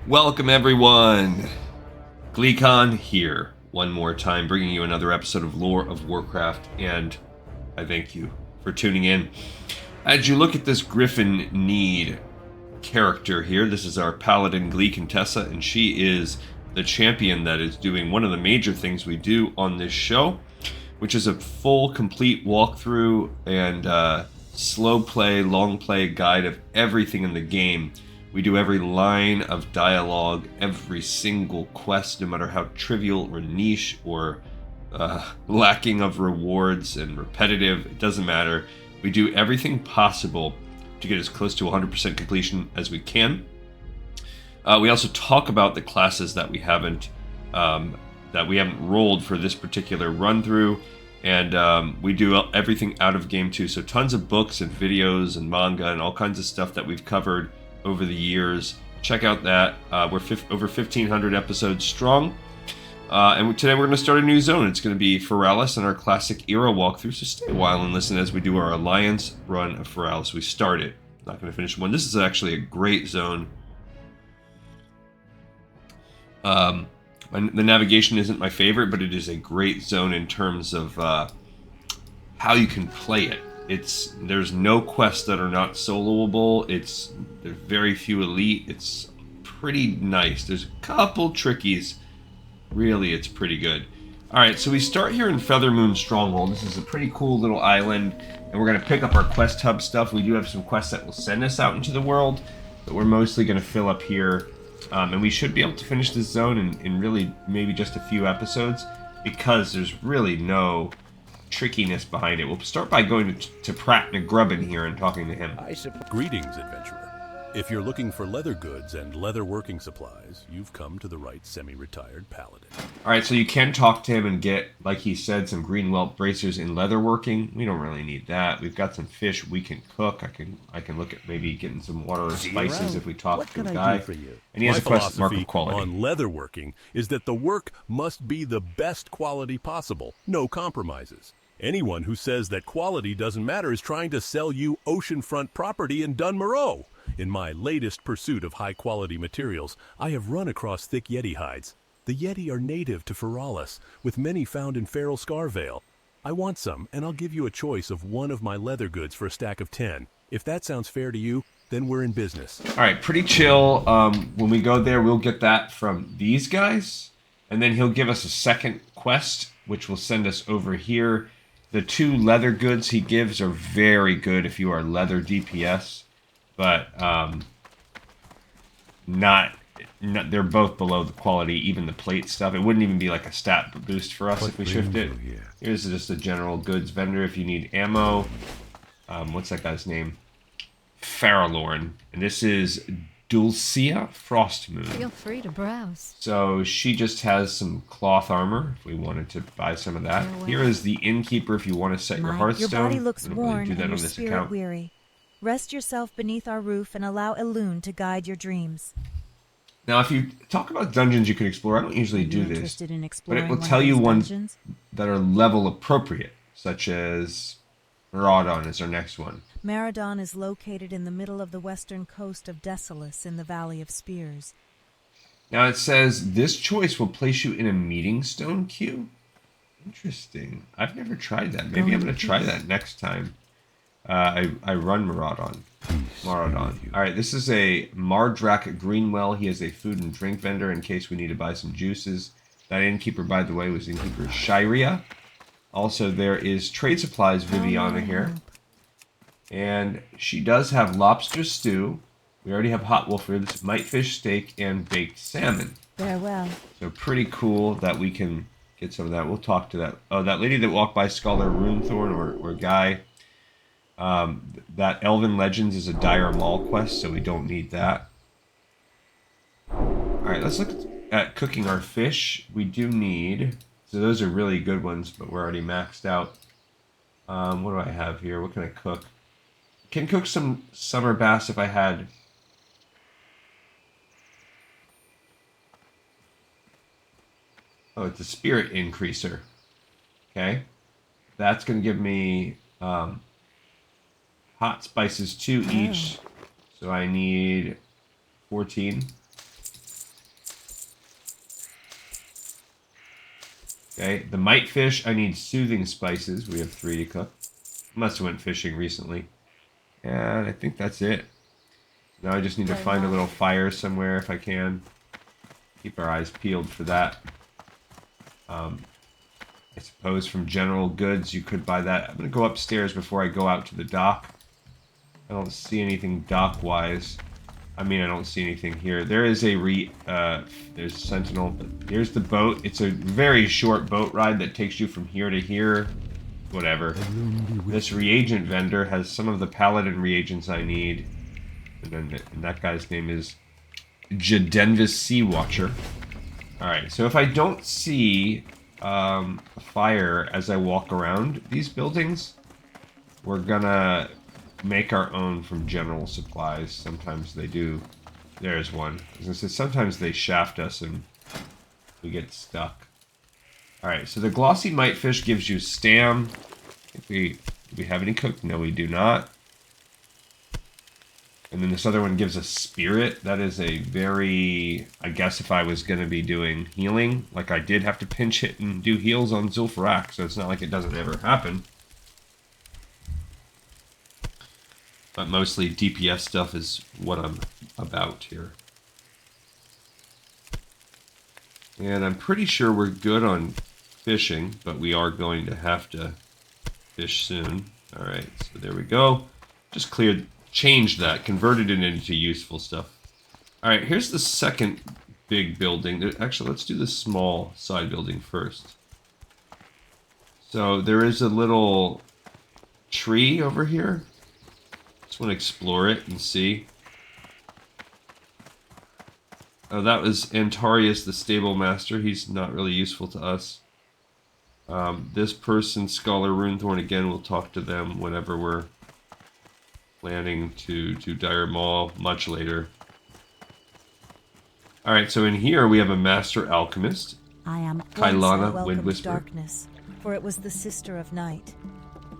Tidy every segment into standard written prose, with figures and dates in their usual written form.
Welcome everyone! GleeCon here, one more time, bringing you another episode of Lore of Warcraft, and I thank you for tuning in. As you look at this Griffin Need character here, this is our Paladin Glee Contessa, and she is the champion that is doing one of the major things we do on this show, which is a full, complete walkthrough and slow play, long play guide of everything in the game. We do every line of dialogue, every single quest, no matter how trivial or niche or lacking of rewards and repetitive, it doesn't matter. We do everything possible to get as close to 100% completion as we can. We also talk about the classes that we haven't rolled for this particular run through, and we do everything out of game too. So tons of books and videos and manga and all kinds of stuff that we've covered over the years. Check out that. We're over 1,500 episodes strong. And today we're going to start a new zone. It's going to be Feralas and our classic era walkthrough. So stay a while and listen as we do our Alliance run of Feralas. We started. Not going to finish one. This is actually a great zone. The navigation isn't my favorite, but it is a great zone in terms of how you can play it. There's no quests that are not soloable. There's very few elite. It's pretty nice. There's a couple trickies. Really, it's pretty good. Alright, so we start here in Feathermoon Stronghold. This is a pretty cool little island, and we're going to pick up our quest hub stuff. We do have some quests that will send us out into the world, but we're mostly going to fill up here. And we should be able to finish this zone in really maybe just a few episodes, because there's really no trickiness behind it. We'll start by going to Pratt Grubbin here and talking to him. Greetings, adventurer. If you're looking for leather goods and leather working supplies, you've come to the right semi-retired paladin. Alright, so you can talk to him and get, like he said, some green welt bracers in leather working. We don't really need that. We've got some fish we can cook. I can look at maybe getting some water or spices if we talk to a guy. And he has a quest mark of quality. On leather working is that the work must be the best quality possible. No compromises. Anyone who says that quality doesn't matter is trying to sell you oceanfront property in Dunmoreau. In my latest pursuit of high-quality materials, I have run across thick Yeti hides. The Yeti are native to Feralas, with many found in Feral Scarvale. I want some, and I'll give you a choice of one of my leather goods for a stack of 10. If that sounds fair to you, then we're in business. All right, pretty chill. When we go there, we'll get that from these guys, and then he'll give us a second quest, which will send us over here. The two leather goods he gives are very good if you are leather DPS, but they're both below the quality, even the plate stuff. It wouldn't even be like a stat boost for us if we shift it. Here's just a general goods vendor if you need ammo. What's that guy's name? Faralorn. And this is Dulcia Frostmoon. Feel free to browse. So she just has some cloth armor if we wanted to buy some of that. Here is the innkeeper if you want to set your Hearthstone. Your body looks worn do that and on your this spirit account. weary. Rest yourself beneath our roof and allow Elune to guide your dreams. Now, if you talk about dungeons you can explore, I don't usually do this, Interested in but exploring it will one tell of you these ones dungeons? that are level appropriate, such as Maraudon is our next one. Maradon is located in the middle of the western coast of Desolus in the Valley of Spears. Now it says this choice will place you in a meeting stone queue. Interesting. I've never tried that. Maybe I'm going to try that next time. I run Maraudon. Alright, this is a Mardrak Greenwell. He is a food and drink vendor in case we need to buy some juices. That innkeeper, by the way, was innkeeper Shiria. Also, there is Trade Supplies Viviana here. And she does have lobster stew. We already have hot wolf ribs, might fish steak, and baked salmon. Farewell. So pretty cool that we can get some of that. We'll talk to that. Oh, that lady that walked by Scholar Runethorn or Guy. That Elven Legends is a Dire Maul quest, so we don't need that. Alright, let's look at cooking our fish. We do need... So those are really good ones, but we're already maxed out. What do I have here? What can I cook? Can cook some summer bass if I had... Oh, it's a spirit increaser. Okay. That's going to give me hot spices 2 each. So I need 14. Okay, the mite fish, I need soothing spices. We have 3 to cook. Must have went fishing recently. And I think that's it. Now I just need to find a little fire somewhere if I can. Keep our eyes peeled for that. I suppose from general goods you could buy that. I'm going to go upstairs before I go out to the dock. I don't see anything dock-wise. I mean, I don't see anything here. There is a there's a sentinel, but here's the boat. It's a very short boat ride that takes you from here to here. Whatever. This reagent vendor has some of the paladin reagents I need. And that guy's name is Jadenvis Sea Watcher. Alright, so if I don't see a fire as I walk around these buildings, we're gonna make our own from general supplies. Sometimes they do. There's one. As I said, sometimes they shaft us and we get stuck. Alright, so the glossy mite fish gives you stam. Do we have any cooked? No, we do not. And then this other one gives us spirit. That is a very... I guess if I was going to be doing healing, like I did have to pinch hit and do heals on Zul'Farrak, so it's not like it doesn't ever happen. But mostly DPS stuff is what I'm about here. And I'm pretty sure we're good on fishing, but we are going to have to fish soon. Alright, so there we go. Just changed that, converted it into useful stuff. Alright, here's the second big building. Actually, let's do the small side building first. So there is a little tree over here. Just want to explore it and see. Oh, that was Antarius, the stable master. He's not really useful to us. This person, Scholar Runethorn, again, we'll talk to them whenever we're planning to Dire Maul much later. Alright, so in here we have a Master Alchemist. I am Kailana, Wind Whisperer. Darkness, for it was the sister of night.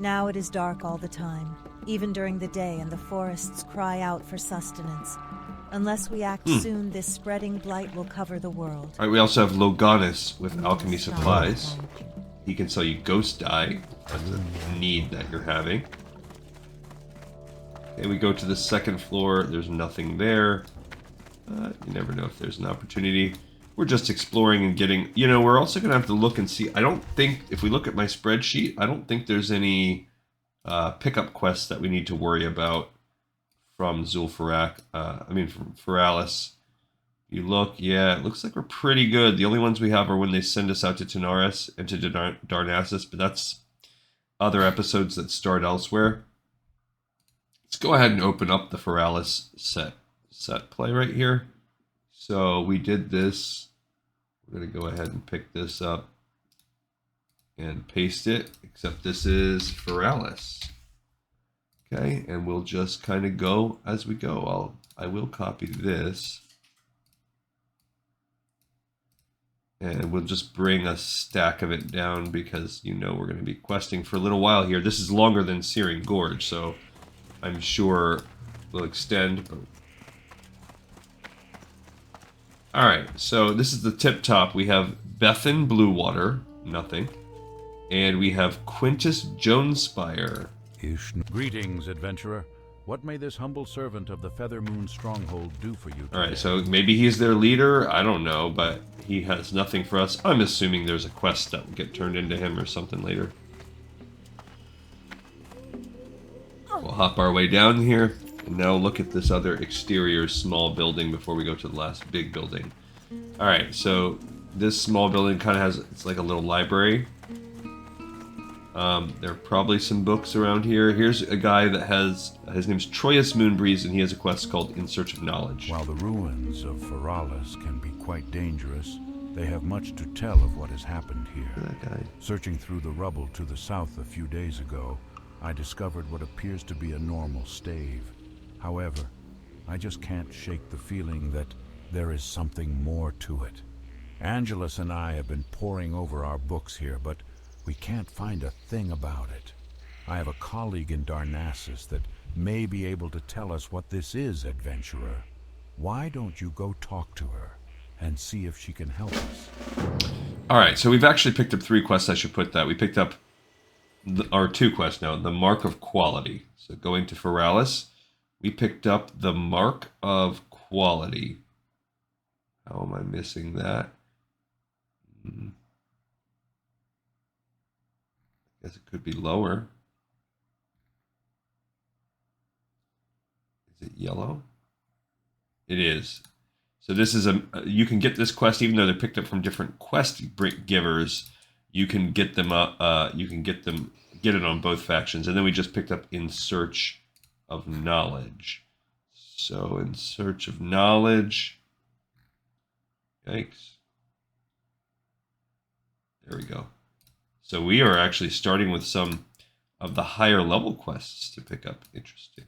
Now it is dark all the time, even during the day, and the forests cry out for sustenance. Unless we act soon, this spreading blight will cover the world. Alright, we also have Loganis with alchemy supplies. He can sell you ghost dye. That's a need that you're having. Okay, we go to the second floor. There's nothing there. You never know if there's an opportunity. We're just exploring and getting... You know, we're also going to have to look and see... I don't think... If we look at my spreadsheet, I don't think there's any pickup quests that we need to worry about from Zul'Farrak. From Feralas. You look, yeah, it looks like we're pretty good. The only ones we have are when they send us out to Tanaris and to Darnassus, but that's other episodes that start elsewhere. Let's go ahead and open up the Feralas set play right here. So we did this. We're going to go ahead and pick this up and paste it, except this is Feralas. Okay, and we'll just kind of go as we go. I will copy this. And we'll just bring a stack of it down because, you know, we're going to be questing for a little while here. This is longer than Searing Gorge, so I'm sure we'll extend. Alright, so this is the tip top. We have Bethan Bluewater, nothing. And we have Quintus Jonespire. Greetings, adventurer. What may this humble servant of the Feathermoon Stronghold do for you today? Alright, so maybe he's their leader, I don't know, but he has nothing for us. I'm assuming there's a quest that will get turned into him or something later. We'll hop our way down here, and now look at this other exterior small building before we go to the last big building. Alright, so this small building kind of has, it's like a little library. There are probably some books around here. Here's a guy that has, his name's Troyus Moonbreeze, and he has a quest called In Search of Knowledge. While the ruins of Feralas can be quite dangerous, they have much to tell of what has happened here. That guy. Searching through the rubble to the south a few days ago, I discovered what appears to be a normal stave. However, I just can't shake the feeling that there is something more to it. Angelus and I have been poring over our books here, but we can't find a thing about it. I have a colleague in Darnassus that may be able to tell us what this is, adventurer. Why don't you go talk to her and see if she can help us? All right, so we've actually picked up 3 quests. I should put that. We picked up, or 2 quests now, the Mark of Quality. So going to Feralas, we picked up the Mark of Quality. How am I missing that? I guess it could be lower. Is it yellow? It is. So this is you can get this quest even though they're picked up from different quest givers. You can get them get it on both factions. And then we just picked up In Search of Knowledge. So In Search of Knowledge. Yikes. There we go. So we are actually starting with some of the higher level quests to pick up. Interesting.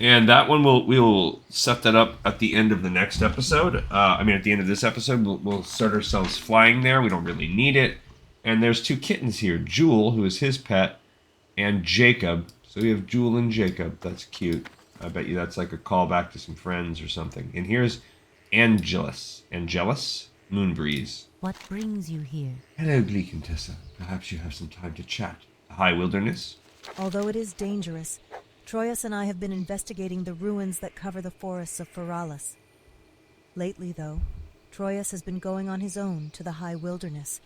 And that one we will set that up at the end of the next episode. At the end of this episode, we'll start ourselves flying there. We don't really need it. And there's 2 kittens here. Jewel, who is his pet, and Jacob. So we have Jewel and Jacob. That's cute. I bet you that's like a callback to some friends or something. And here's Angelus. Moonbreeze. What brings you here? Hello, Gleekantessa. Perhaps you have some time to chat. The High Wilderness. Although it is dangerous, Troyes and I have been investigating the ruins that cover the forests of Feralas. Lately, though, Troyes has been going on his own to the High Wilderness,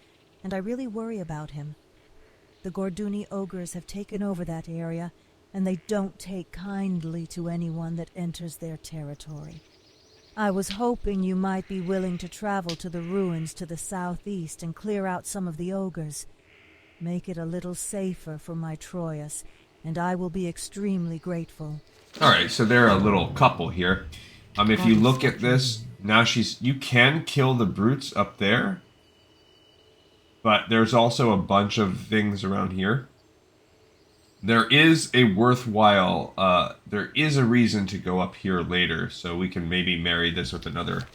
and I really worry about him. The Gorduni ogres have taken over that area, and they don't take kindly to anyone that enters their territory. I was hoping you might be willing to travel to the ruins to the southeast and clear out some of the ogres. Make it a little safer for my Troyes, and I will be extremely grateful. All right, so they're a little couple here. If you look at this, now you can kill the brutes up there, but there's also a bunch of things around here. There is a there is a reason to go up here later, so we can maybe marry this with another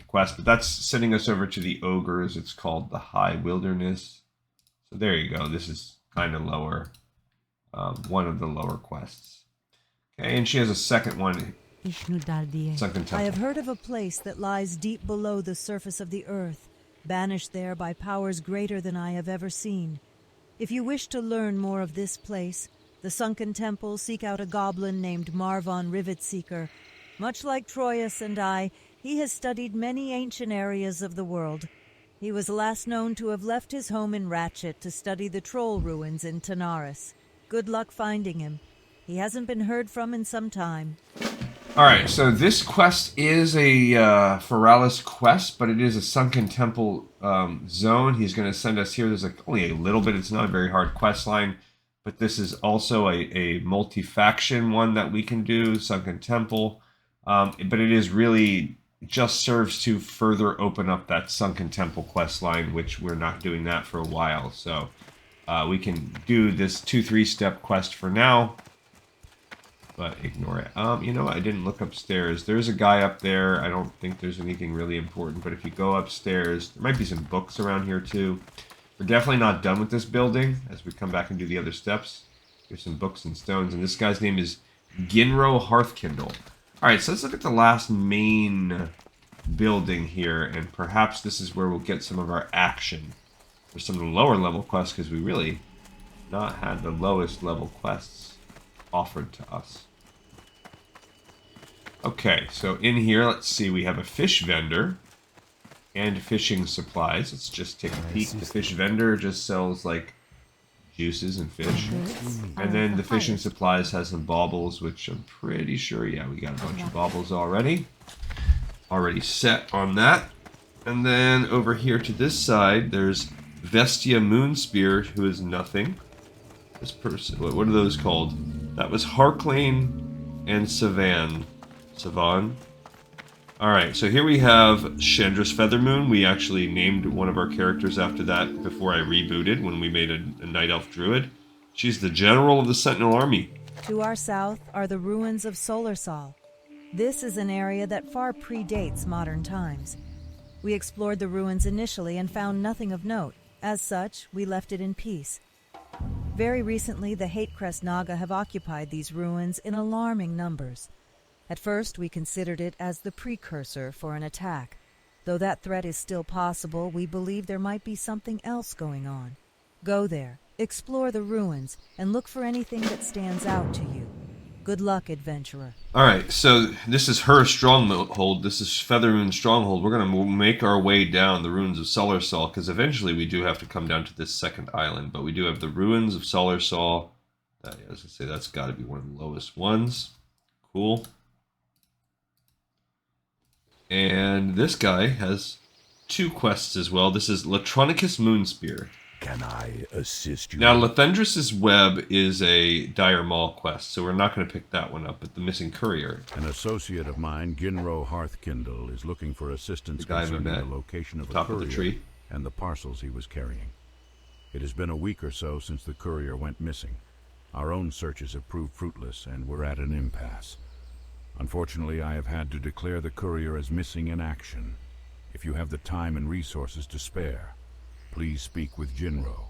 quest, but that's sending us over to the ogres. It's called the High Wilderness. So there you go. This is kind of lower. One of the lower quests. Okay, and she has a second one. Sunken Temple. I have heard of a place that lies deep below the surface of the earth, banished there by powers greater than I have ever seen. If you wish to learn more of this place, the Sunken Temple, seek out a goblin named Marvon Rivetseeker. Much like Troyes and I, he has studied many ancient areas of the world. He was last known to have left his home in Ratchet to study the troll ruins in Tanaris. Good luck finding him. He hasn't been heard from in some time. Alright, so this quest is a Feralas quest, but it is a Sunken Temple zone. He's going to send us here. There's only a little bit. It's not a very hard quest line, but this is also a multi-faction one that we can do, Sunken Temple. But it is really just serves to further open up that Sunken Temple quest line, which we're not doing that for a while. So we can do this 2-3 step quest for now, but ignore it. You know, I didn't look upstairs. There's a guy up there. I don't think there's anything really important, but if you go upstairs, there might be some books around here too. We're definitely not done with this building as we come back and do the other steps. There's some books and stones, and this guy's name is Ginro Hearthkindle. Alright, so let's look at the last main building here, and perhaps this is where we'll get some of our action for some of the lower level quests, because we really not had the lowest level quests offered to us. Okay, so in here, let's see, we have a fish vendor and fishing supplies. Let's just take a peek. The fish vendor just sells like juices and fish. And then the fishing supplies has some baubles, which I'm pretty sure, yeah, we got a bunch of baubles already. Already set on that. And then over here to this side, there's Vestia Moonspear, who is nothing. This person, what are those called? That was Harklane and Savan. Alright, so here we have Chandra's Feathermoon. We actually named one of our characters after that before I rebooted when we made a Night Elf Druid. She's the general of the Sentinel Army. To our south are the Ruins of Solarsal. This is an area that far predates modern times. We explored the ruins initially and found nothing of note. As such, we left it in peace. Very recently, the Hatecrest Naga have occupied these ruins in alarming numbers. At first, we considered it as the precursor for an attack. Though that threat is still possible, we believe there might be something else going on. Go there, explore the ruins, and look for anything that stands out to you. Good luck, adventurer. Alright, so this is her stronghold. This is Feathermoon Stronghold. We're going to make our way down the Ruins of Solarsal, because eventually we do have to come down to this second island. But we do have the Ruins of Solarsal. I was going to say, that's got to be one of the lowest ones. Cool. And this guy has 2 quests as well. This is Latronicus Moonspear. Can I assist you? Now, Lathendris' Web is a Dire Maul quest, so we're not going to pick that one up, but the Missing Courier. An associate of mine, Ginro Hearthkindle, is looking for assistance concerning the location of a top courier of the tree. and the parcels he was carrying. It has been a week or so since the courier went missing. Our own searches have proved fruitless, and we're at an impasse. Unfortunately, I have had to declare the courier as missing in action. If you have the time and resources to spare, please speak with Ginro.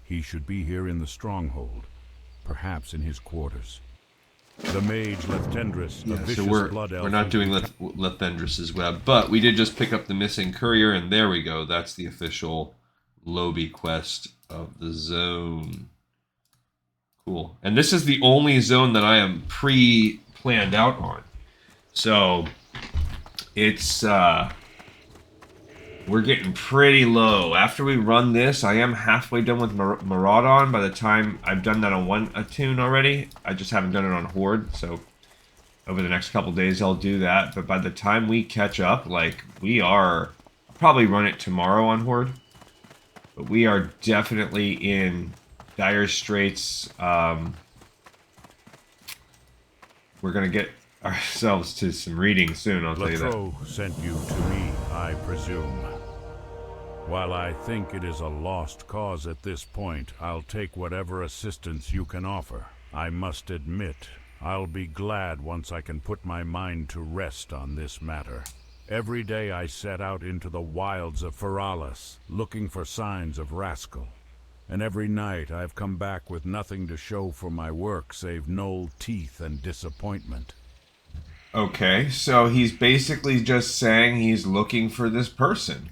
He should be here in the Stronghold, perhaps in his quarters. The mage Lathendris, a vicious blood elf. We're not doing Lathendris' Web, but we did just pick up the Missing Courier, and there we go. That's the official Lobby quest of the zone. Cool. And this is the only zone that I am pre-planned out on. So it's we're getting pretty low. After we run this, I am halfway done with Maraudon. By the time I've done that on a tune already, I just haven't done it on Horde. So over the next couple days, I'll do that. But by the time we catch up, like I'll probably run it tomorrow on Horde. But we are definitely in dire straits. We're gonna get ourselves to some reading soon, I'll tell you that. Latro sent you to me, I presume. While I think it is a lost cause at this point, I'll take whatever assistance you can offer. I must admit, I'll be glad once I can put my mind to rest on this matter. Every day I set out into the wilds of Feralas, looking for signs of Rascal. And every night I've come back with nothing to show for my work save gnoll teeth and disappointment. Okay, so he's basically just saying he's looking for this person.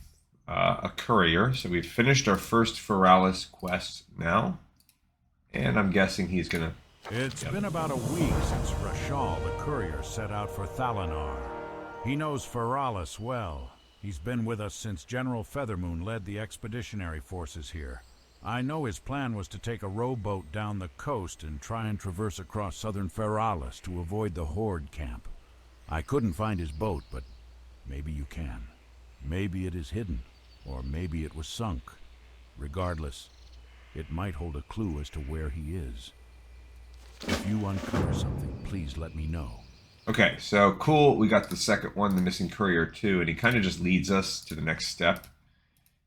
A courier. So we've finished our first Feralas quest now. And I'm guessing he's gonna... It's been about a week since Rashal, the courier, set out for Thalanar. He knows Feralas well. He's been with us since General Feathermoon led the expeditionary forces here. I know his plan was to take a rowboat down the coast and try and traverse across southern Feralas to avoid the Horde camp. I couldn't find his boat, but maybe you can. Maybe it is hidden, or maybe it was sunk. Regardless, it might hold a clue as to where he is. If you uncover something, please let me know. Okay, so cool. We got the second one, the Missing Courier too, and he kind of just leads us to the next step.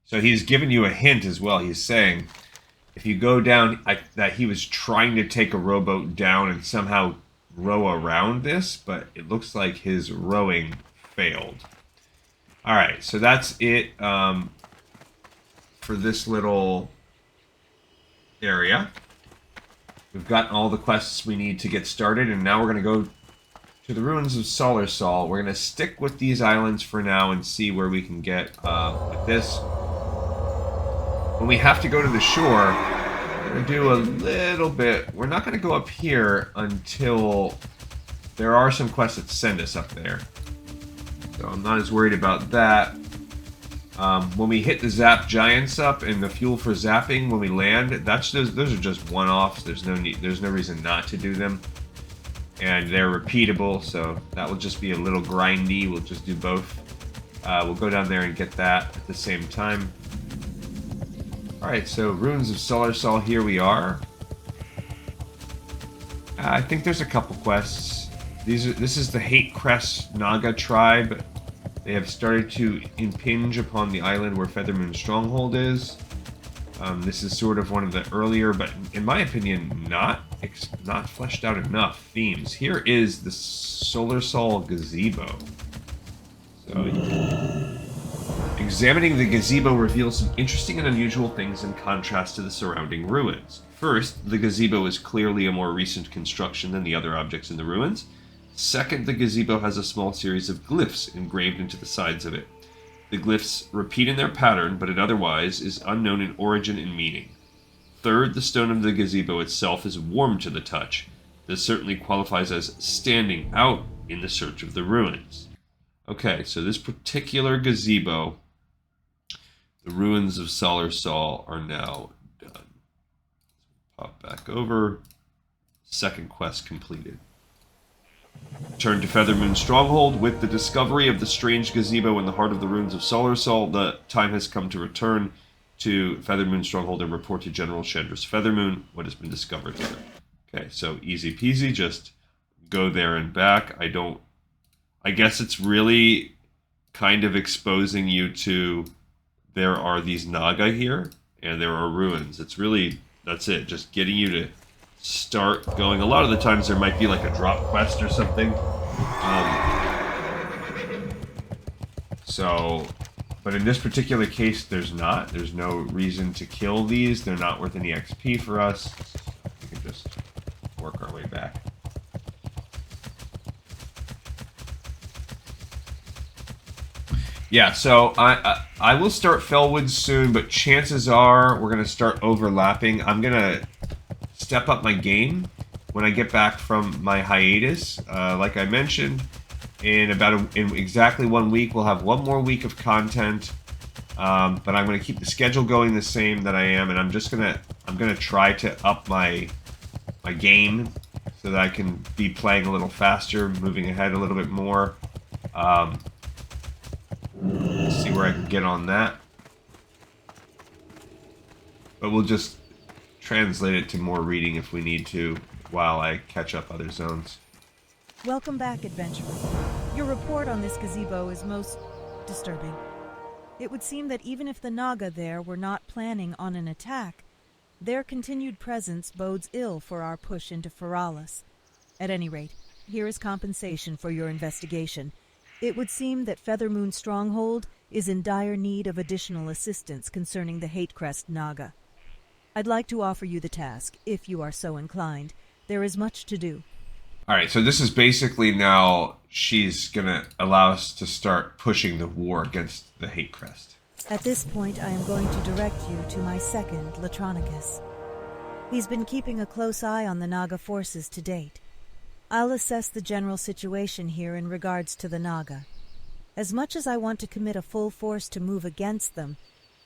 So he's giving you a hint as well. He's saying, if you go down, that he was trying to take a rowboat down and somehow row around this, but it looks like his rowing failed. All right, so that's it for this little area. We've gotten all the quests we need to get started, and now we're going to go to the Ruins of Solarsal. We're going to stick with these islands for now and see where we can get with this. When we have to go to the shore, we're going to do a little bit. We're not going to go up here until there are some quests that send us up there. So I'm not as worried about that. When we hit the Zapped Giants up and the fuel for zapping when we land, those are just one-offs. There's no reason not to do them. And they're repeatable, so that will just be a little grindy. We'll just do both. We'll go down there and get that at the same time. Alright, so Ruins of Solarsal, here we are. I think there's a couple quests. This is the Hatecrest Naga tribe. They have started to impinge upon the island where Feathermoon Stronghold is. This is sort of one of the earlier, but in my opinion, not fleshed out enough themes. Here is the Solarsal Gazebo. So, examining the gazebo reveals some interesting and unusual things in contrast to the surrounding ruins. First, the gazebo is clearly a more recent construction than the other objects in the ruins. Second, the gazebo has a small series of glyphs engraved into the sides of it. The glyphs repeat in their pattern, but it otherwise is unknown in origin and meaning. Third, the stone of the gazebo itself is warm to the touch. This certainly qualifies as standing out in the search of the ruins. Okay, so this particular gazebo, the Ruins of Solarsal, are now done. Pop back over. Second quest completed. Turn to Feathermoon Stronghold. With the discovery of the strange gazebo in the heart of the Ruins of Solarsal, the time has come to return to Feathermoon Stronghold and report to General Chandra's Feathermoon what has been discovered here. Okay, so easy peasy, just go there and back. I guess it's really kind of exposing you to there are these Naga here and there are ruins. It's really, that's it, just getting you to start going. A lot of the times there might be like a drop quest or something. But in this particular case, there's not. There's no reason to kill these. They're not worth any XP for us. We can just work our way back. Yeah, so I will start Fellwood soon, but chances are we're going to start overlapping. I'm going to step up my game when I get back from my hiatus. Like I mentioned, in exactly 1 week, we'll have one more week of content. But I'm going to keep the schedule going the same that I am, and I'm going to try to up my game so that I can be playing a little faster, moving ahead a little bit more. Let's see where I can get on that. But we'll just translate it to more reading if we need to while I catch up other zones. Welcome back, adventurer. Your report on this gazebo is most disturbing. It would seem that even if the Naga there were not planning on an attack, their continued presence bodes ill for our push into Feralas. At any rate, here is compensation for your investigation. It would seem that Feathermoon Stronghold is in dire need of additional assistance concerning the Hatecrest Naga. I'd like to offer you the task, if you are so inclined. There is much to do. Alright, so this is basically now she's going to allow us to start pushing the war against the Hatecrest. At this point, I am going to direct you to my second, Latronicus. He's been keeping a close eye on the Naga forces to date. I'll assess the general situation here in regards to the Naga. As much as I want to commit a full force to move against them,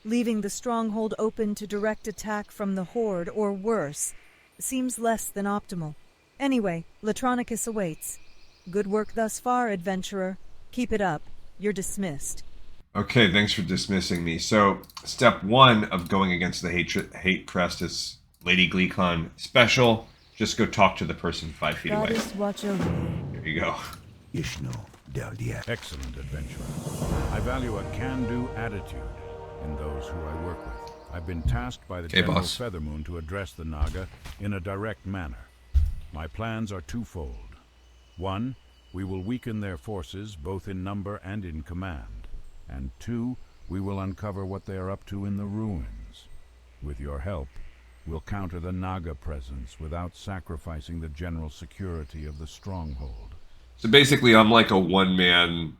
leaving the stronghold open to direct attack from the Horde, or worse, seems less than optimal. Anyway, Latronicus awaits. Good work thus far, adventurer. Keep it up. You're dismissed. Okay, thanks for dismissing me. So, step 1 of going against the Hatecrest is Lady Gleekon special. Just go talk to the person 5 feet away. Goddess, watch over you. Here you go. Excellent, adventurer. I value a can-do attitude in those who I work with. I've been tasked by the General boss. Feathermoon to address the Naga in a direct manner. My plans are twofold. 1, we will weaken their forces both in number and in command. And 2, we will uncover what they are up to in the ruins. With your help, we'll counter the Naga presence without sacrificing the general security of the Stronghold. So basically, I'm like a one-man,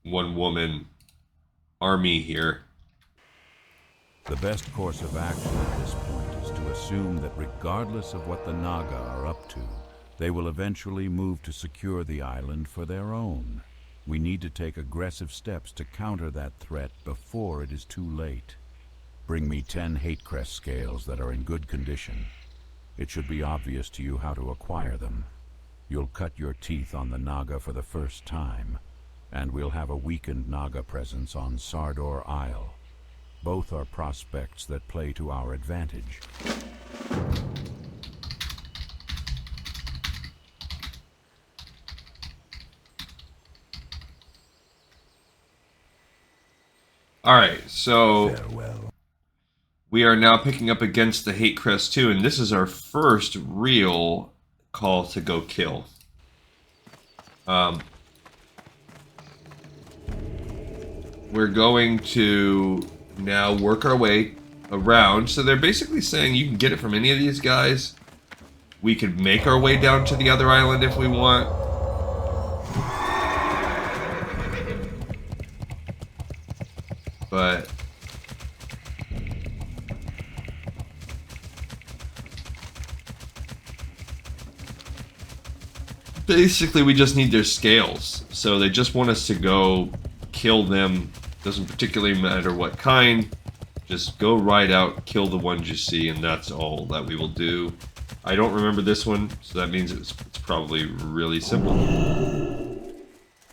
one-woman army here. The best course of action at this point is to assume that regardless of what the Naga are up to, they will eventually move to secure the island for their own. We need to take aggressive steps to counter that threat before it is too late. Bring me 10 Hatecrest scales that are in good condition. It should be obvious to you how to acquire them. You'll cut your teeth on the Naga for the first time, and we'll have a weakened Naga presence on Sardor Isle. Both are prospects that play to our advantage. Alright, so Farewell. we are now picking up against the Hatecrest 2, and this is our first real call to go kill. We're going to now work our way around. So they're basically saying you can get it from any of these guys. We could make our way down to the other island if we want. but basically we just need their scales. So they just want us to go kill them. Doesn't particularly matter what kind. Just go right out, kill the ones you see, and that's all that we will do. I don't remember this one, so that means it's probably really simple.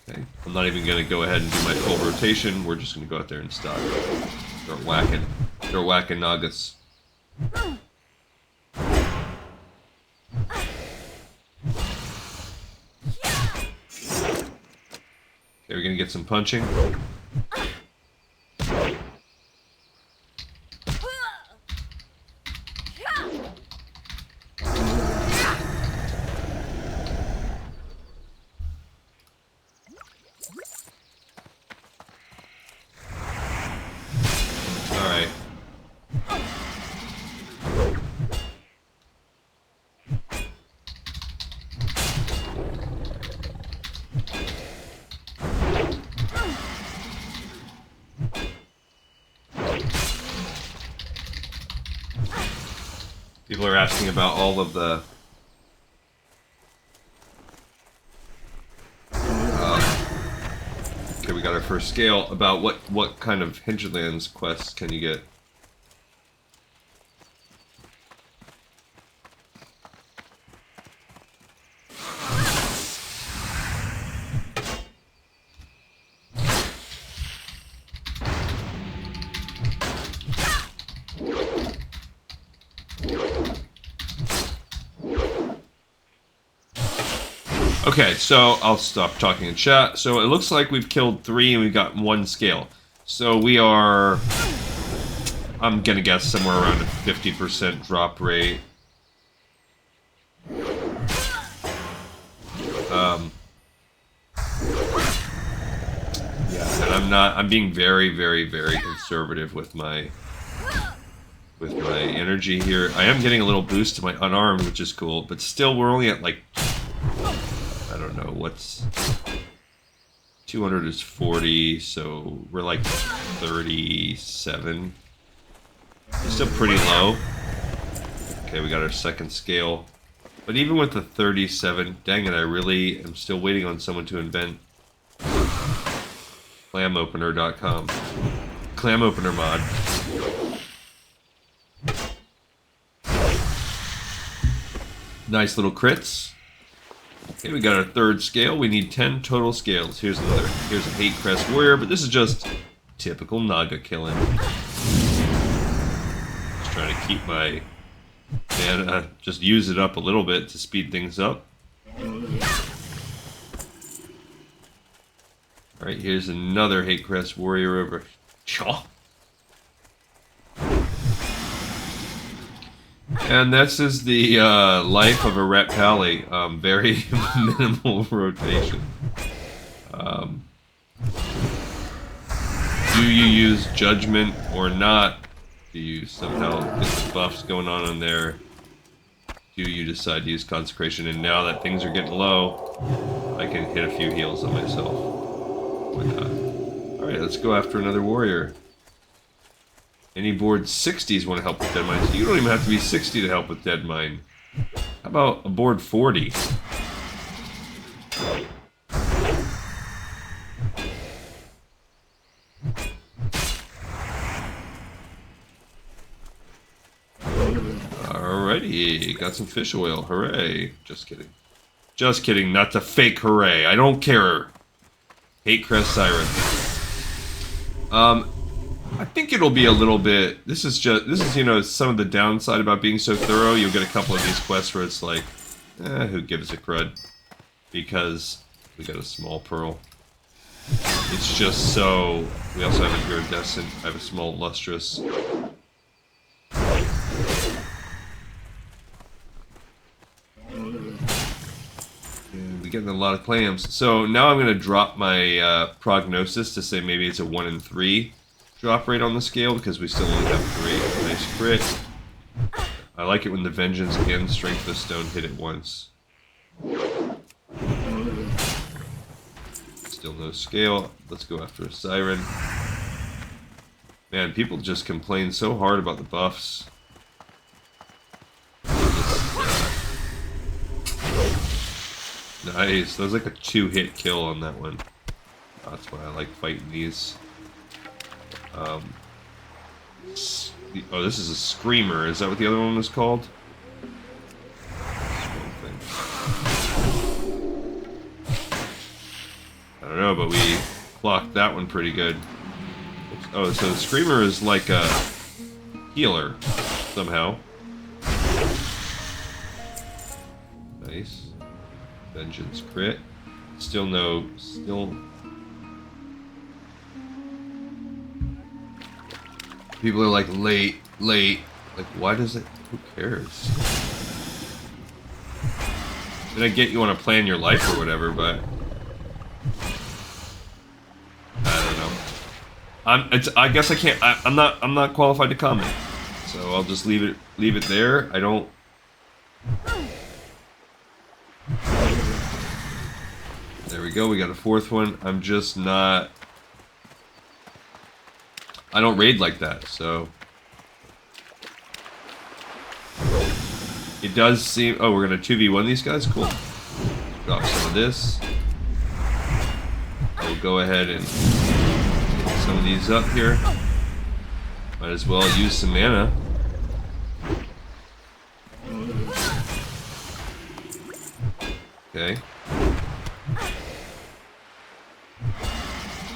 Okay, I'm not even going to go ahead and do my full rotation. We're just going to go out there and start whacking. Start whacking Nagas. Okay, we're going to get some punching. People are asking about all of the okay, we got our first scale. About what kind of Hinterlands quests can you get? Okay, so I'll stop talking in chat. So it looks like we've killed 3 and we've got 1 scale. So we are, I'm gonna guess somewhere around a 50% drop rate. Yeah, and I'm being very, very, very conservative with my energy here. I am getting a little boost to my unarmed, which is cool, but still we're only at like, I don't know, what's 200 is 40, so we're like 37. It's still pretty low. Okay, we got our second scale. But even with the 37, dang it, I really am still waiting on someone to invent clamopener.com. Clam opener mod. Nice little crits. Okay, we got our third scale. We need 10 total scales. Here's a Hatecrest warrior, but this is just typical Naga killing. Just trying to keep my mana, just use it up a little bit to speed things up. Alright, here's another Hatecrest warrior over. Chaw! And this is the life of a Ret Pally. Very minimal rotation. Do you use Judgment or not? Do you somehow get the buffs going on in there? Do you decide to use Consecration? And now that things are getting low, I can hit a few heals on myself. Why not? Alright, let's go after another warrior. Any board 60s want to help with Dead Mine. So you don't even have to be 60 to help with Dead Mine. How about a board 40? Alrighty, got some fish oil. Hooray. Just kidding. Just kidding, not the fake hooray. I don't care. Hatecrest Siren. I think it'll be a little bit. This is you know, some of the downside about being so thorough. You'll get a couple of these quests where it's like, who gives a crud? Because we got a small pearl. It's just so. We also have an iridescent. I have a small lustrous. And we're getting a lot of clams. So now I'm going to drop my prognosis to say maybe it's a 1 in 3. Drop rate on the scale because we still only have 3. Nice crit. I like it when the Vengeance and Strength of Stone hit at once. Still no scale. Let's go after a Siren. Man, people just complain so hard about the buffs. Nice. That was like a 2-hit kill on that one. That's why I like fighting these. Oh, this is a screamer. Is that what the other one was called? I don't know, but we blocked that one pretty good. Oh, so the screamer is like a healer somehow. Nice. Vengeance crit. Still. People are like, late. Like, why does it? Who cares? Did I get you on a plan your life or whatever, but I don't know. I guess I can't. I'm not qualified to comment, so I'll just leave it there. I don't. There we go. We got a fourth one. I'm just not. I don't raid like that, so it does seem. Oh, we're gonna 2v1 these guys. Cool. Drop some of this. We'll go ahead and take some of these up here. Might as well use some mana. Okay.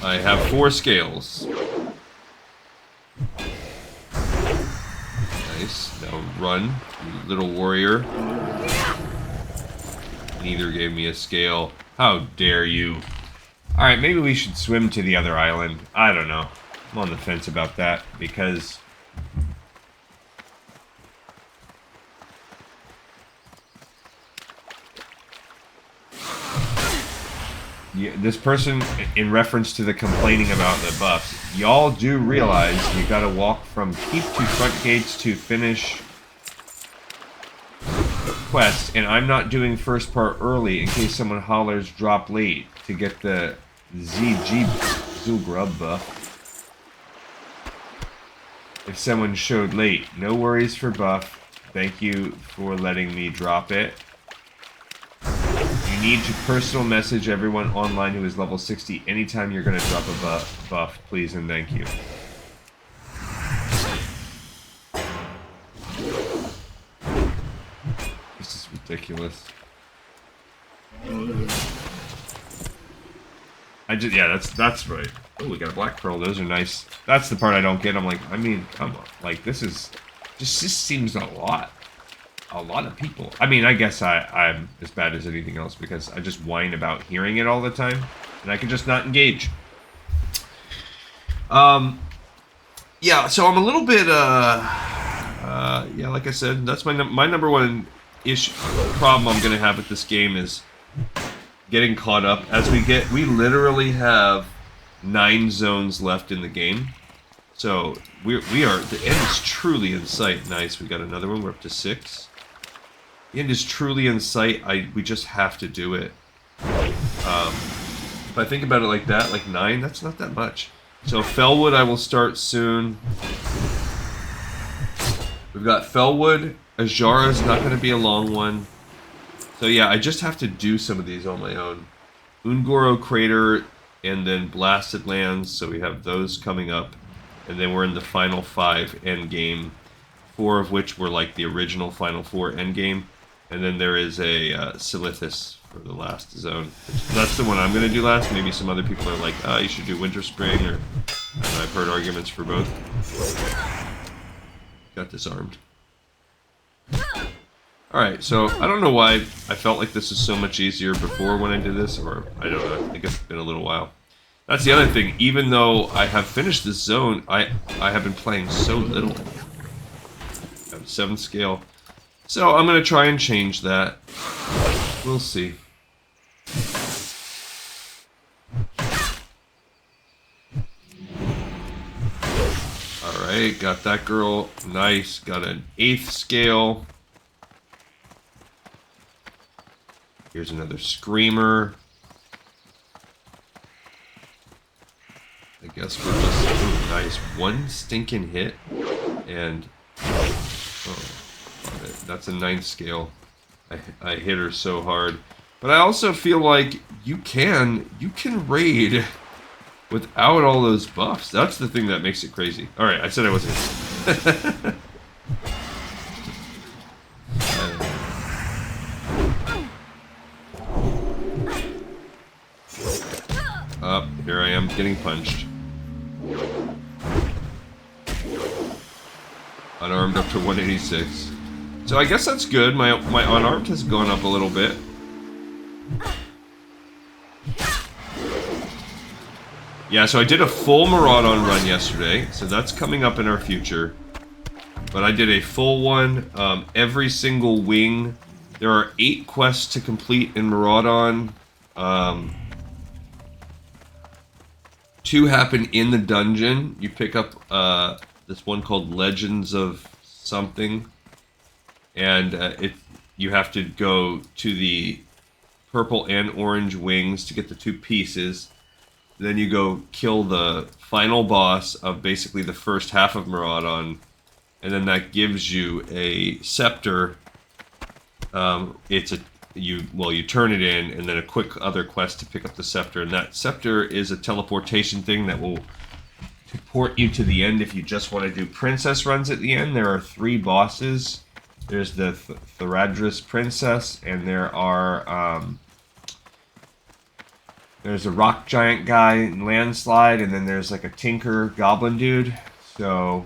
I have 4 scales. Nice. Now run, you little warrior. Neither gave me a scale. How dare you? Alright, maybe we should swim to the other island. I don't know. I'm on the fence about that because this person, in reference to the complaining about the buffs, y'all do realize you gotta walk from keep to front gates to finish quest, and I'm not doing first part early in case someone hollers drop late to get the ZG Zulgrub buff. If someone showed late, no worries for buff. Thank you for letting me drop it. You need to personal message everyone online who is level 60 anytime you're going to drop a buff, please and thank you. This is ridiculous. Yeah, that's right. Oh, we got a black pearl. Those are nice. That's the part I don't get. I'm like, I mean, come on. Like, this seems a lot. A lot of people. I mean, I guess I'm as bad as anything else because I just whine about hearing it all the time, and I can just not engage. Yeah, so I'm a little bit, yeah, like I said, that's my number one problem I'm gonna have with this game is getting caught up. We literally have 9 zones left in the game, so we are, the end is truly in sight. Nice, we got another one. We're up to 6. The end is truly in sight. We just have to do it. If I think about it like that, like 9, that's not that much. So Fellwood I will start soon. We've got Fellwood. Ajara is not going to be a long one. So yeah, I just have to do some of these on my own. Ungoro Crater and then Blasted Lands. So we have those coming up. And then we're in the final 5 endgame. 4 of which were like the original final 4 endgame. And then there is a Silithus for the last zone. That's the one I'm going to do last. Maybe some other people are like, oh, you should do Winter Spring, or I've heard arguments for both. Got disarmed. Alright, so I don't know why I felt like this was so much easier before when I did this, or I don't know, I think it's been a little while. That's the other thing, even though I have finished this zone, I have been playing so little. I have 7th scale. So I'm going to try and change that. We'll see. Alright, got that girl. Nice. Got an 8th scale. Here's another Screamer. I guess we're just... Ooh, nice. One stinking hit. And... Oh, that's a 9th scale. I hit her so hard. But I also feel like you can raid without all those buffs. That's the thing that makes it crazy. Alright, I said I wasn't. Up, here I am getting punched. Unarmed up to 186. So I guess that's good. My unarmed has gone up a little bit. Yeah, so I did a full Maraudon run yesterday, so that's coming up in our future. But I did a full one, every single wing. There are 8 quests to complete in Maraudon. 2 happen in the dungeon. You pick up this one called Legends of something. And you have to go to the purple and orange wings to get the 2 pieces. Then you go kill the final boss of basically the first half of Maraudon, and then that gives you a scepter. You turn it in, and then a quick other quest to pick up the scepter. And that scepter is a teleportation thing that will port you to the end if you just want to do princess runs at the end. There are 3 bosses. There's the Theradris princess, and there are there's a rock giant guy in Landslide, and then there's like a tinker goblin dude. So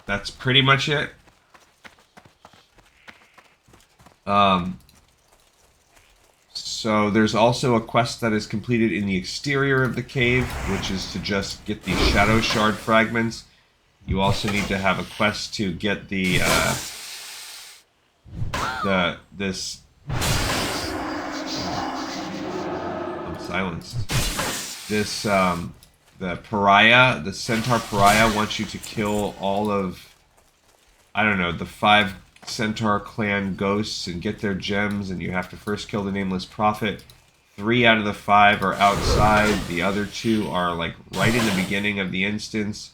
that's pretty much it. So there's also a quest that is completed in the exterior of the cave, which is to just get the Shadow Shard fragments. You also need to have a quest to get the I'm silenced. This the Pariah, the Centaur Pariah wants you to kill all of, I don't know, the 5 Centaur clan ghosts and get their gems, and you have to first kill the Nameless Prophet. 3 out of the 5 are outside. The other 2 are like right in the beginning of the instance.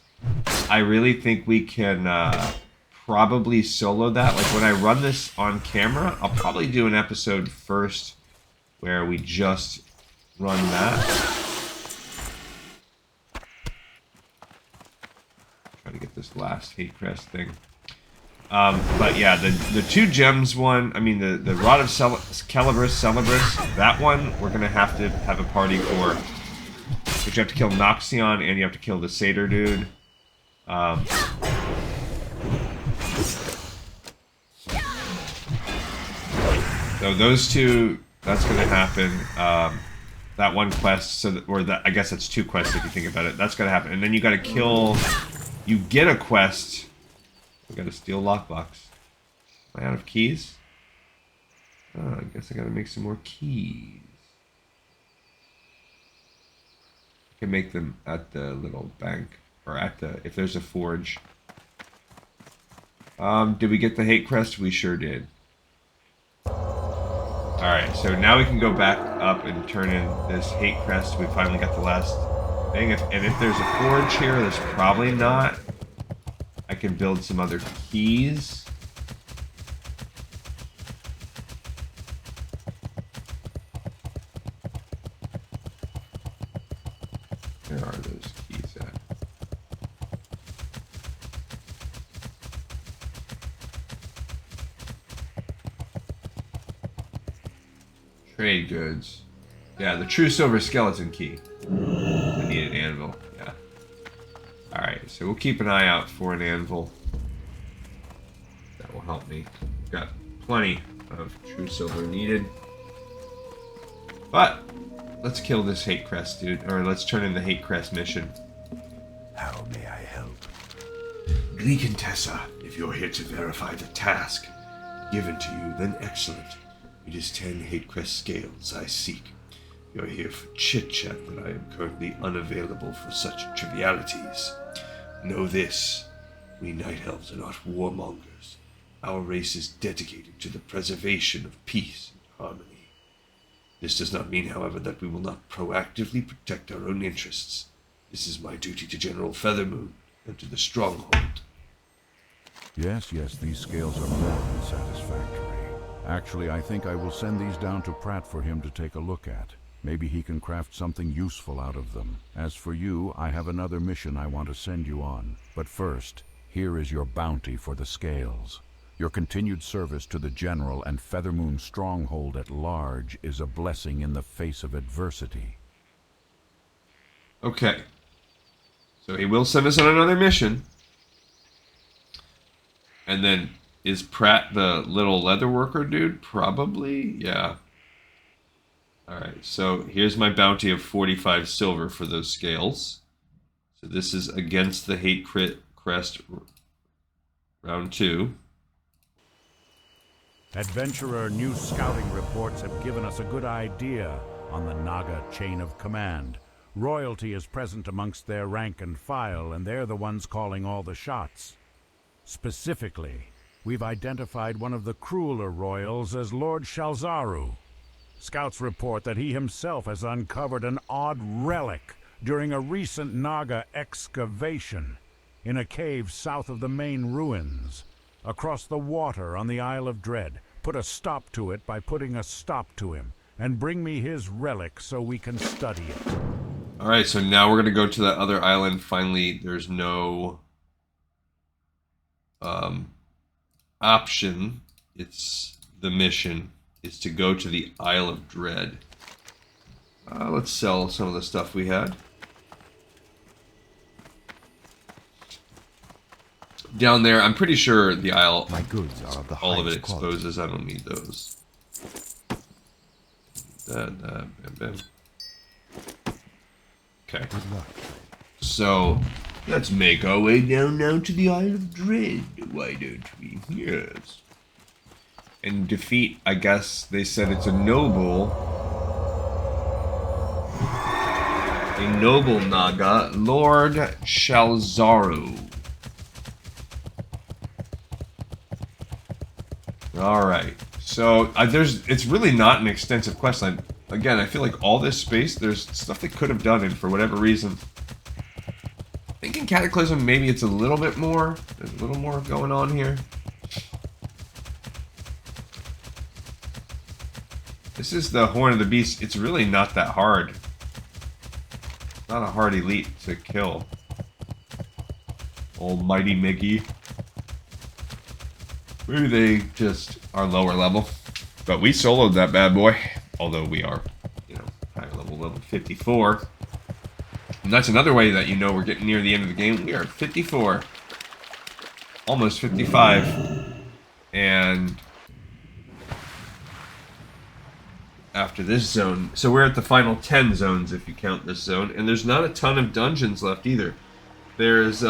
I really think we can probably solo that. Like when I run this on camera, I'll probably do an episode first where we just run that. Try to get this last Hatecrest thing. But yeah, the 2 gems one, I mean the Rod of Celebris, that one we're gonna have to have a party for. But you have to kill Noxion and you have to kill the Satyr dude. So those 2, that's gonna happen. That one quest, I guess that's 2 quests if you think about it. That's gonna happen, and then you gotta kill. You get a quest. I gotta steal lockbox. Am I out of keys? Oh, I guess I gotta make some more keys. I can make them at the little bank, or if there's a forge. Did we get the Hatecrest? We sure did. Alright, so now we can go back up and turn in this Hatecrest. We finally got the last thing. And if there's a forge here, there's probably not. I can build some other keys. Where are those keys at? Trade goods. Yeah, the true silver skeleton key. I need an anvil. Yeah. Alright, so we'll keep an eye out for an anvil. That will help me. Got plenty of true silver needed. But let's kill this Hatecrest dude, or let's turn in the Hatecrest mission. How may I help? Gleekantessa, if you're here to verify the task given to you, then excellent. It is 10 Hatecrest scales I seek. You're here for chit-chat that I am currently unavailable for such trivialities. Know this, we Night Elves are not warmongers. Our race is dedicated to the preservation of peace and harmony. This does not mean, however, that we will not proactively protect our own interests. This is my duty to General Feathermoon and to the Stronghold. Yes, these scales are more than satisfactory. Actually, I think I will send these down to Pratt for him to take a look at. Maybe he can craft something useful out of them. As for you, I have another mission I want to send you on. But first, here is your bounty for the scales. Your continued service to the General and Feathermoon Stronghold at large is a blessing in the face of adversity. Okay. So he will send us on another mission. And then, is Pratt the little leather worker dude? Probably, yeah. Alright, so here's my bounty of 45 silver for those scales. So this is against the Hatecrest round 2. Adventurer, new scouting reports have given us a good idea on the Naga chain of command. Royalty is present amongst their rank and file, and they're the ones calling all the shots. Specifically, we've identified one of the crueler royals as Lord Shalzaru. Scouts report that he himself has uncovered an odd relic during a recent Naga excavation in a cave south of the main ruins, across the water on the Isle of Dread. Put a stop to it by putting a stop to him, and bring me his relic so we can study it. Alright, so now we're going to go to that other island. Finally, there's no option. It's the mission. Is to go to the Isle of Dread. Let's sell some of the stuff we had. Down there, I'm pretty sure the Isle, My goods are of the all of it highest quality. exposes. I don't need those. Bam, bam. Okay. Good luck. So, let's make our way down now to the Isle of Dread. Why don't we? Yes. And defeat, I guess they said it's a noble Naga, Lord Shalzaru. Alright, so it's really not an extensive questline. Again, I feel like all this space, there's stuff they could have done, and for whatever reason, I think in Cataclysm maybe it's a little bit more, there's a little more going on here. This is the Horn of the Beast. It's really not that hard. Not a hard elite to kill. Almighty Mickey. Maybe they just are lower level. But we soloed that bad boy. Although we are, higher level 54. And that's another way that you know we're getting near the end of the game. We are 54. Almost 55. And after this zone, so we're at the final 10 zones if you count this zone, and there's not a ton of dungeons left either. There's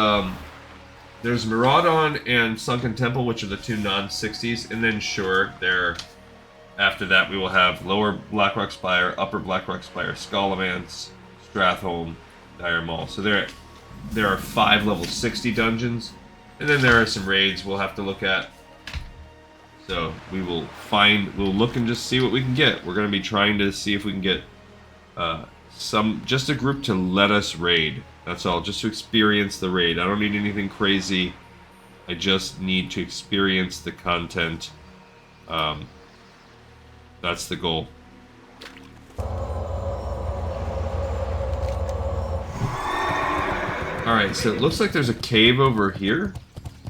Maraudon and Sunken Temple, which are the two non-60s, and then sure, after that we will have Lower Blackrock Spire, Upper Blackrock Spire, Scallamance, Stratholme, Dire Maul. So there are 5 level 60 dungeons, and then there are some raids we'll have to look at. So we'll look and just see what we can get. We're going to be trying to see if we can get just a group to let us raid. That's all, just to experience the raid. I don't need anything crazy. I just need to experience the content. That's the goal. Alright, so it looks like there's a cave over here.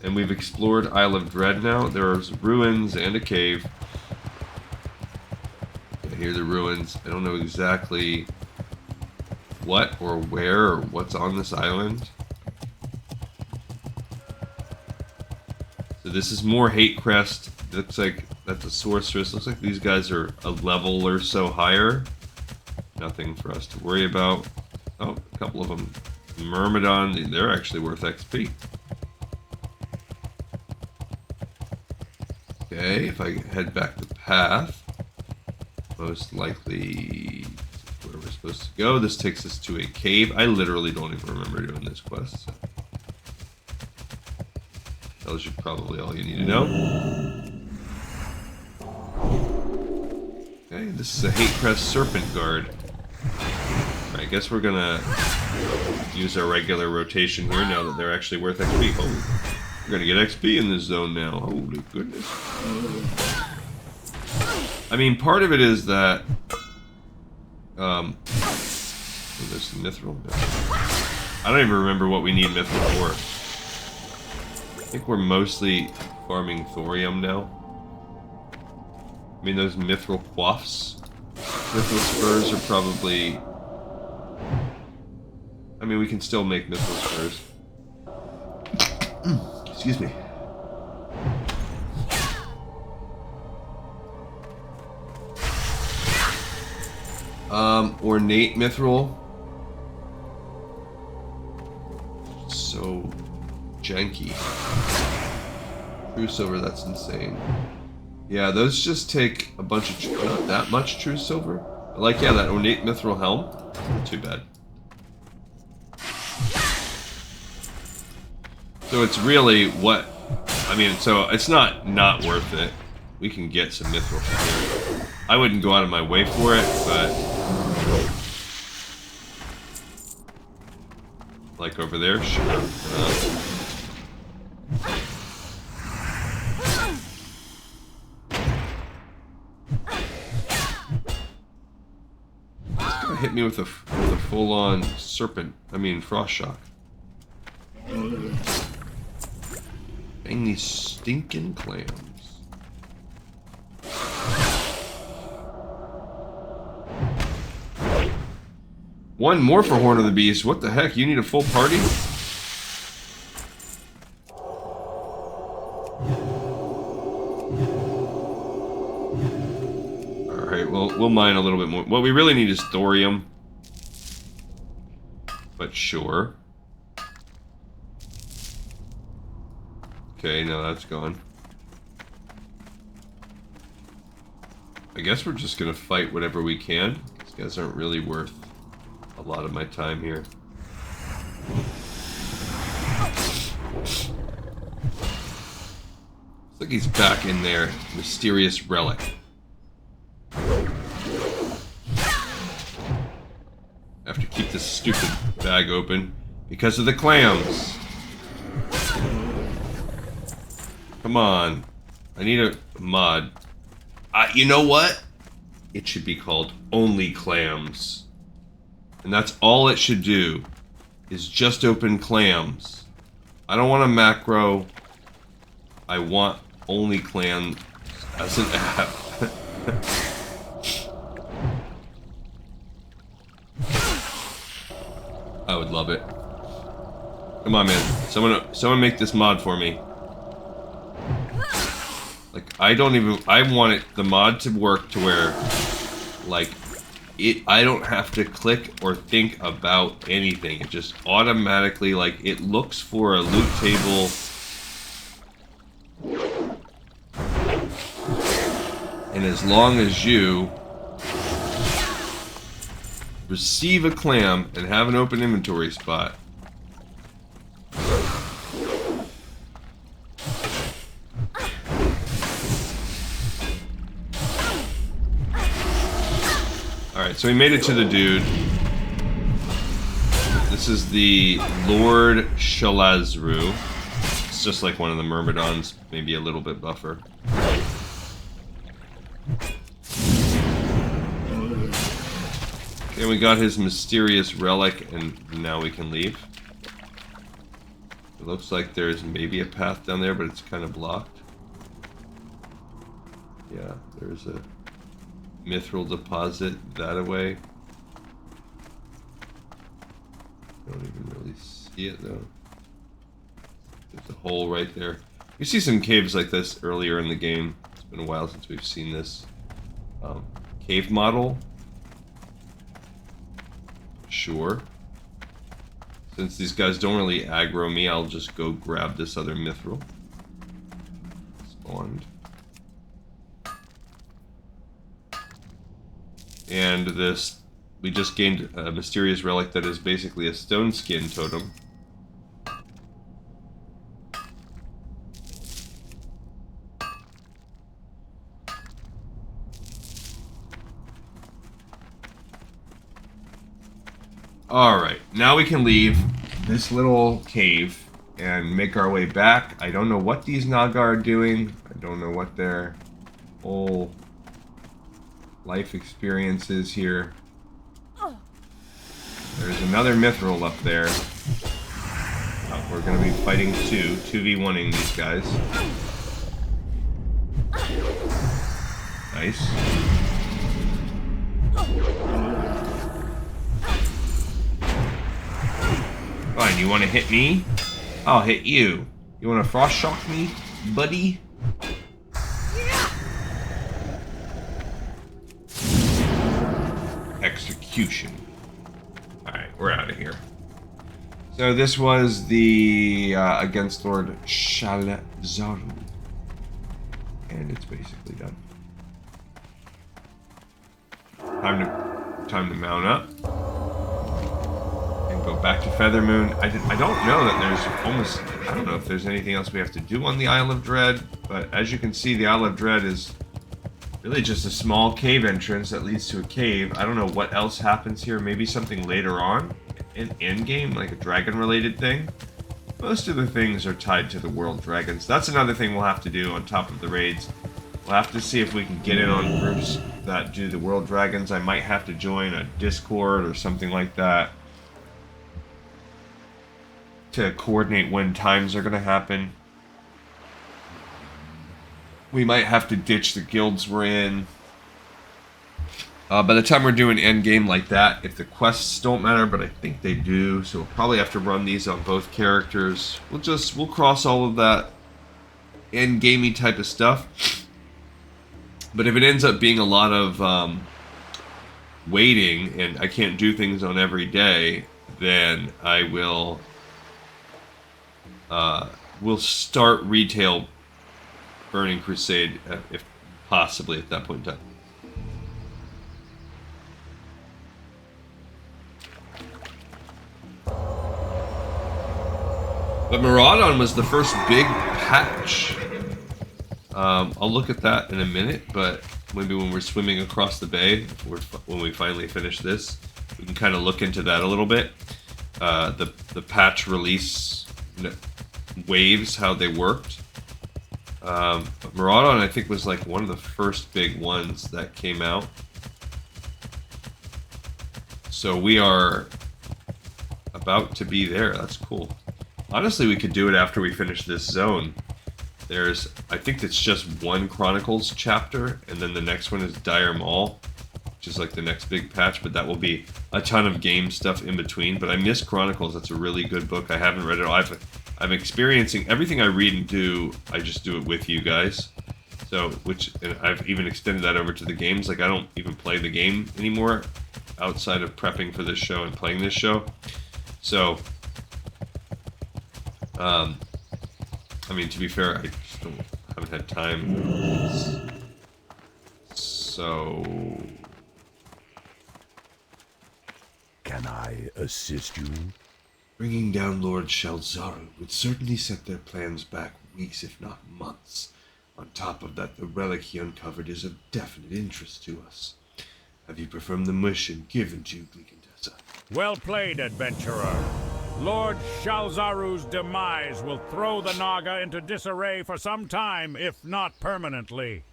And we've explored Isle of Dread now. There's ruins and a cave. I hear the ruins. I don't know exactly what or where or what's on this island. So this is more Hatecrest. Looks like that's a sorceress. Looks like these guys are a level or so higher. Nothing for us to worry about. Oh, a couple of them. Myrmidon, they're actually worth XP. Okay, if I head back the path, most likely where we're supposed to go. This takes us to a cave. I literally don't even remember doing this quest. So. Tells you probably all you need to know. Okay, Okay, this is a Hatecrest Serpent Guard. Alright, I guess we're gonna use our regular rotation here now that they're actually worth XP. Oh, we're gonna get XP in this zone now. Holy goodness. I mean, part of it is that... oh, there's Mithril. I don't even remember what we need Mithril for. I think we're mostly farming thorium now. I mean, those Mithril Quaffs, Mithril Spurs are probably... I mean, we can still make Mithril Spurs. Excuse me. Ornate Mithril. So janky. True Silver, that's insane. Yeah, those just take a bunch of... not that much True Silver. But like, yeah, that Ornate Mithril Helm. Not too bad. So it's really what... I mean, so it's not worth it. We can get some Mithril from here. I wouldn't go out of my way for it, but... like over there? Sure. Hit me with a full-on serpent. I mean, frost shock. Dang these stinking clams. One more for Horn of the Beast. What the heck? You need a full party? Alright, well, we'll mine a little bit more. What we really need is thorium. But sure. Okay, no, that's gone. I guess we're just gonna fight whatever we can. These guys aren't really worth a lot of my time here. Looks like he's back in there. Mysterious Relic. I have to keep this stupid bag open because of the clams. Come on. I need a mod. You know what? It should be called Only Clams. And that's all it should do, is just open clams. I don't want a macro. I want only clams as an app. I would love it. Come on, man. Someone make this mod for me. Like, I want it, the mod to work to where, like, I don't have to click or think about anything. It just automatically, like, it looks for a loot table. And as long as you receive a clam and have an open inventory spot, alright, so we made it to the dude. This is the Lord Shalzaru. It's just like one of the Myrmidons, maybe a little bit buffer. Okay, we got his mysterious relic, and now we can leave. It looks like there's maybe a path down there, but it's kind of blocked. Yeah, there's a mithril deposit that away. Don't even really see it though. There's a hole right there. You see some caves like this earlier in the game. It's been a while since we've seen this cave model. Sure. Since these guys don't really aggro me, I'll just go grab this other mithril. Spawned. And this, we just gained a mysterious relic that is basically a stone skin totem. Alright, now we can leave this little cave and make our way back. I don't know what these Naga are doing. I don't know what their whole life experience is here. There's another mithril up there. We're going to be fighting 2v1ing these guys. Nice. Fine, you want to hit me? I'll hit you. You want to frost shock me, buddy? Execution. Alright, we're out of here. So this was the against Lord Shalzaru. And it's basically done. Time to mount up. And go back to Feathermoon. I don't know that there's almost... I don't know if there's anything else we have to do on the Isle of Dread. But as you can see, the Isle of Dread is really just a small cave entrance that leads to a cave. I don't know what else happens here. Maybe something later on in endgame, like a dragon-related thing. Most of the things are tied to the world dragons. That's another thing we'll have to do on top of the raids. We'll have to see if we can get in on groups that do the world dragons. I might have to join a Discord or something like that to coordinate when times are going to happen. We might have to ditch the guilds we're in. By the time we're doing endgame like that, if the quests don't matter, but I think they do, so we'll probably have to run these on both characters. We'll cross all of that endgamey type of stuff. But if it ends up being a lot of waiting, and I can't do things on every day, then I will we'll start retail Burning Crusade, if possibly at that point in time. But Maraudon was the first big patch. I'll look at that in a minute, but maybe when we're swimming across the bay, when we finally finish this, we can kind of look into that a little bit. The patch release waves, how they worked. But Maraudon, I think, was like one of the first big ones that came out. So we are about to be there. That's cool. Honestly, we could do it after we finish this zone. I think it's just one Chronicles chapter, and then the next one is Dire Maul, which is like the next big patch, but that will be a ton of game stuff in between. But I miss Chronicles. That's a really good book. I haven't read it all. I'm experiencing everything I read and do, I just do it with you guys. So, and I've even extended that over to the games. Like, I don't even play the game anymore outside of prepping for this show and playing this show. So, I mean, to be fair, I just haven't had time. So... Can I assist you? Bringing down Lord Shalzaru would certainly set their plans back weeks, if not months. On top of that, the relic he uncovered is of definite interest to us. Have you performed the mission given to you, Glicantessa? Well played, adventurer. Lord Shalzaru's demise will throw the Naga into disarray for some time, if not permanently.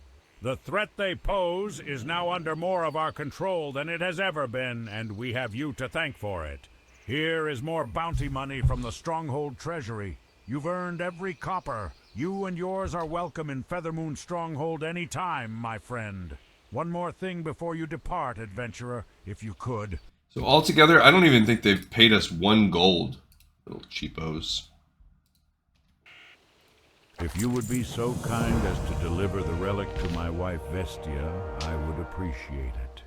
The threat they pose is now under more of our control than it has ever been, and we have you to thank for it. Here is more bounty money from the Stronghold treasury. You've earned every copper. You and yours are welcome in Feathermoon Stronghold any time, my friend. One more thing before you depart, adventurer, if you could. So altogether, I don't even think they've paid us 1 gold. Little cheapos. If you would be so kind as to deliver the relic to my wife Vestia, I would appreciate it.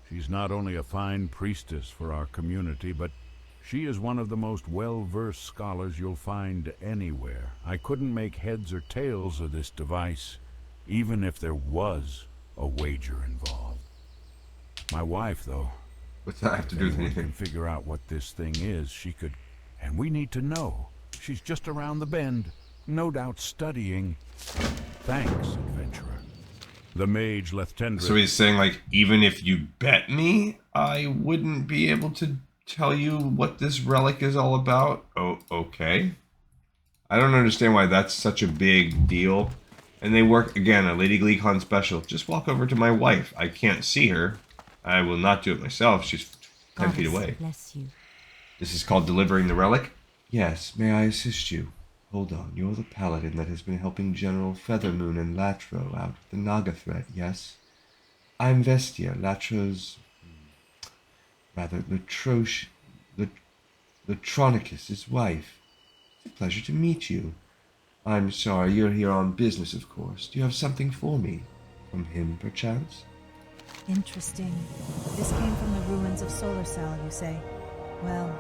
She's not only a fine priestess for our community, but she is one of the most well-versed scholars you'll find anywhere. I couldn't make heads or tails of this device, even if there was a wager involved. My wife, though... What's that have to do with anything? Can figure out what this thing is, she could... And we need to know. She's just around the bend, no doubt studying. Thanks, adventurer. The mage Lethendra... So he's saying, like, even if you bet me, I wouldn't be able to tell you what this relic is all about. Oh, okay. I don't understand why that's such a big deal. And they work, again, a Lady Gleecon special. Just walk over to my wife. I can't see her. I will not do it myself. She's 10 feet away. Bless you. This is called delivering the relic? Yes, may I assist you? Hold on, you're the paladin that has been helping General Feathermoon and Latro out with the Naga threat, yes? I'm Vestia, Latro's... rather, Latronicus' wife. It's a pleasure to meet you. I'm sorry, you're here on business, of course. Do you have something for me? From him, perchance? Interesting. This came from the ruins of Solarsal, you say? Well,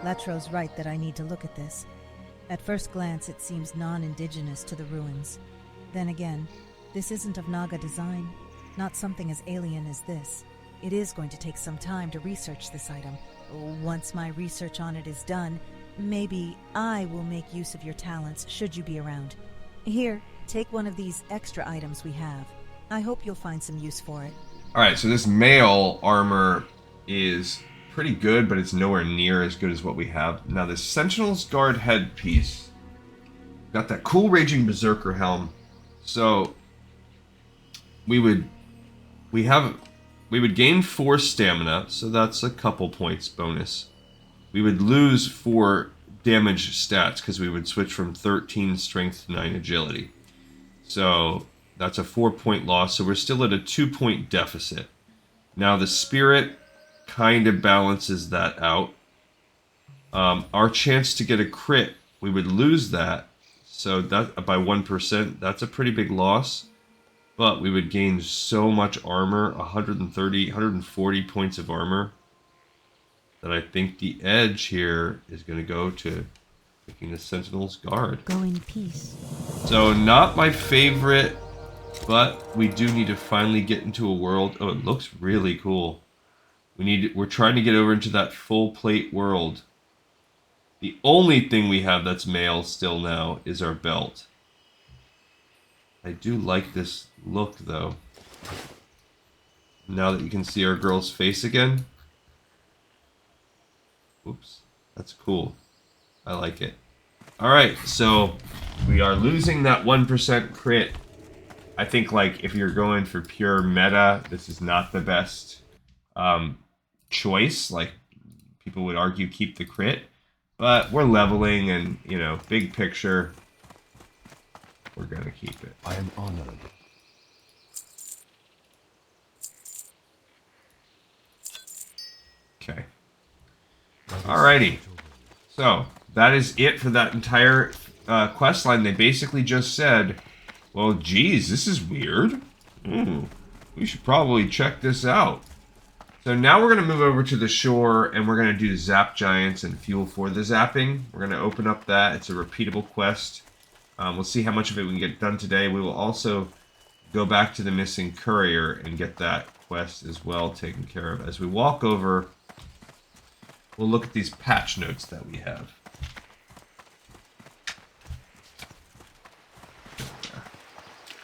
Latro's right that I need to look at this. At first glance, it seems non-indigenous to the ruins. Then again, this isn't of Naga design, not something as alien as this. It is going to take some time to research this item. Once my research on it is done, maybe I will make use of your talents should you be around. Here, take one of these extra items we have. I hope you'll find some use for it. Alright, so this mail armor is pretty good, but it's nowhere near as good as what we have. Now, this Sentinel's Guard headpiece. Got that cool Raging Berserker helm. So, we would gain 4 stamina, so that's a couple points bonus. We would lose 4 damage stats, because we would switch from 13 strength to 9 agility. So, that's a 4-point loss, so we're still at a 2-point deficit. Now, the spirit kind of balances that out. Our chance to get a crit, we would lose that. So, that by 1%, that's a pretty big loss. But we would gain so much armor, 140 points of armor, that I think the edge here is going to go to picking the Sentinel's Guard. Go in peace. So, not my favorite, but we do need to finally get into a world. Oh, it looks really cool. We're trying to get over into that full plate world. The only thing we have that's male still now is our belt. I do like this look, though. Now that you can see our girl's face again. Oops, that's cool. I like it. Alright, so we are losing that 1% crit. I think, like, if you're going for pure meta, this is not the best choice. Like, people would argue keep the crit. But we're leveling and, you know, big picture, we're going to keep it. I am honored. Okay. Alrighty. So, that is it for that entire quest line. They basically just said, well, geez, this is weird. We should probably check this out. So now we're going to move over to the shore, and we're going to do Zapped Giants and fuel for the zapping. We're going to open up that. It's a repeatable quest. We'll see how much of it we can get done today. We will also go back to the Missing Courier and get that quest as well taken care of. As we walk over, we'll look at these patch notes that we have.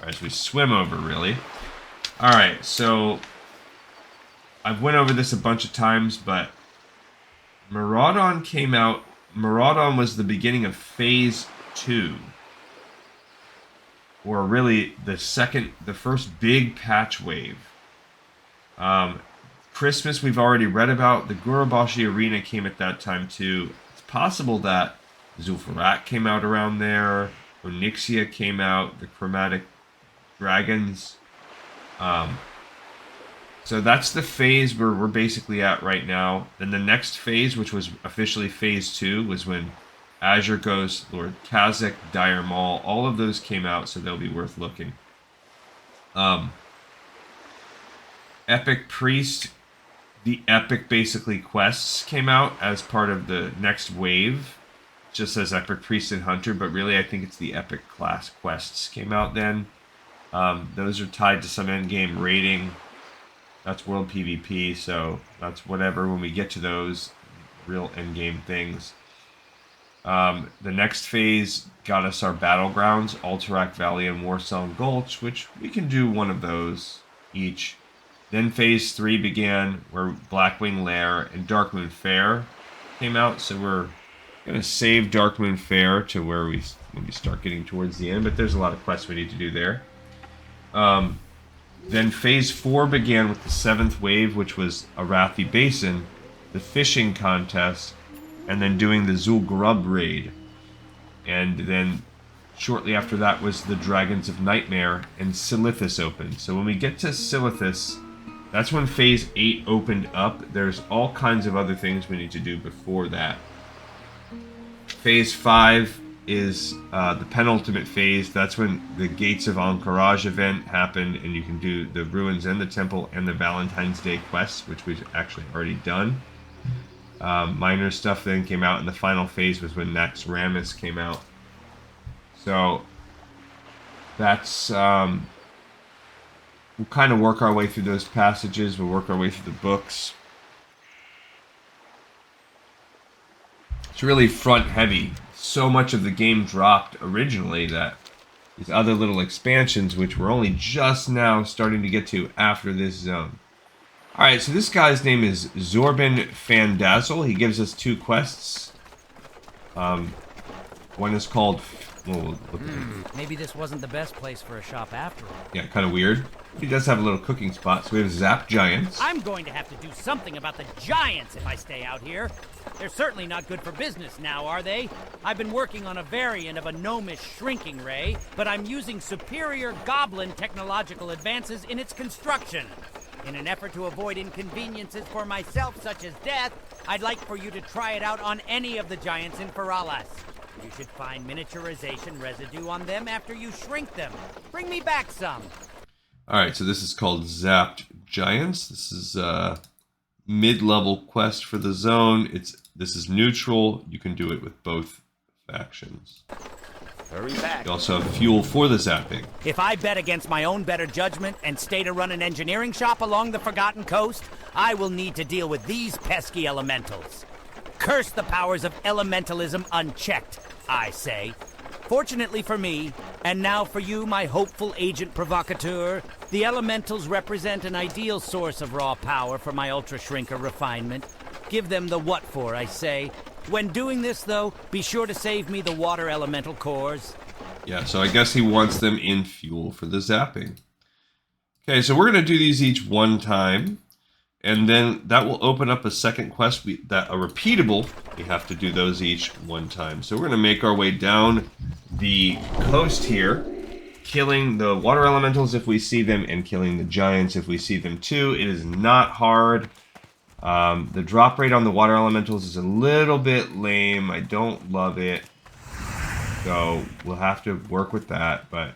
As we swim over, really. Alright, so I've went over this a bunch of times, but Maraudon came out. Maraudon was the beginning of Phase 2. Or really the first big patch wave. Christmas we've already read about. The Gurubashi Arena came at that time too. It's possible that Zul'Farrak came out around there. Onyxia came out. The Chromatic Dragons. So that's the phase where we're basically at right now. Then the next phase, which was officially Phase 2, was when Azure Ghost, Lord Kazakh, Dire Maul, all of those came out, so they'll be worth looking. Epic Priest, the Epic basically quests came out as part of the next wave. It just says Epic Priest and Hunter, but really I think it's the Epic class quests came out then. Those are tied to some endgame rating. That's World PvP, so that's whatever when we get to those real endgame things. The next phase got us our battlegrounds, Alterac Valley and Warsong Gulch, which we can do one of those each. Then Phase 3 began, where Blackwing Lair and Darkmoon Fair came out. So we're going to save Darkmoon Fair to where when we start getting towards the end. But there's a lot of quests we need to do there. Then Phase 4 began with the 7th wave, which was Arathi Basin, the fishing contest, and then doing the Zul'Grub raid. And then shortly after that was the Dragons of Nightmare and Silithus opened. So when we get to Silithus, that's when Phase 8 opened up. There's all kinds of other things we need to do before that. Phase 5 is the penultimate phase. That's when the Gates of Anchorage event happened, and you can do the Ruins and the Temple and the Valentine's Day quests, which we've actually already done. Minor stuff then came out, and the final phase was when Naxxramas came out. So that's we'll kind of work our way through those passages. We'll work our way through the books. It's really front heavy. So much of the game dropped originally that these other little expansions, which we're only just now starting to get to after this zone. Alright, so this guy's name is Zorban Fandazzle. He gives us 2 quests. One is called... Maybe this wasn't the best place for a shop after all. Yeah, kind of weird. He does have a little cooking spot. So we have Zapped Giants. I'm going to have to do something about the Giants if I stay out here. They're certainly not good for business now, are they? I've been working on a variant of a gnomish shrinking ray, but I'm using superior goblin technological advances in its construction. In an effort to avoid inconveniences for myself, such as death, I'd like for you to try it out on any of the Giants in Feralas. You should find miniaturization residue on them after you shrink them. Bring me back some. Alright, so this is called Zapped Giants. This is a mid-level quest for the zone. This is neutral. You can do it with both factions. Hurry back. You also have fuel for the zapping. If I bet against my own better judgment and stay to run an engineering shop along the Forgotten Coast, I will need to deal with these pesky elementals. Curse the powers of elementalism unchecked, I say. Fortunately for me, and now for you, my hopeful agent provocateur, the elementals represent an ideal source of raw power for my ultra-shrinker refinement. Give them the what for, I say. When doing this, though, be sure to save me the water elemental cores. Yeah, so I guess he wants them in fuel for the zapping. Okay, so we're going to do these each one time. And then that will open up a second quest, a repeatable. We have to do those each one time. So we're going to make our way down the coast here, killing the water elementals if we see them, and killing the giants if we see them too. It is not hard. The drop rate on the water elementals is a little bit lame. I don't love it. So we'll have to work with that. But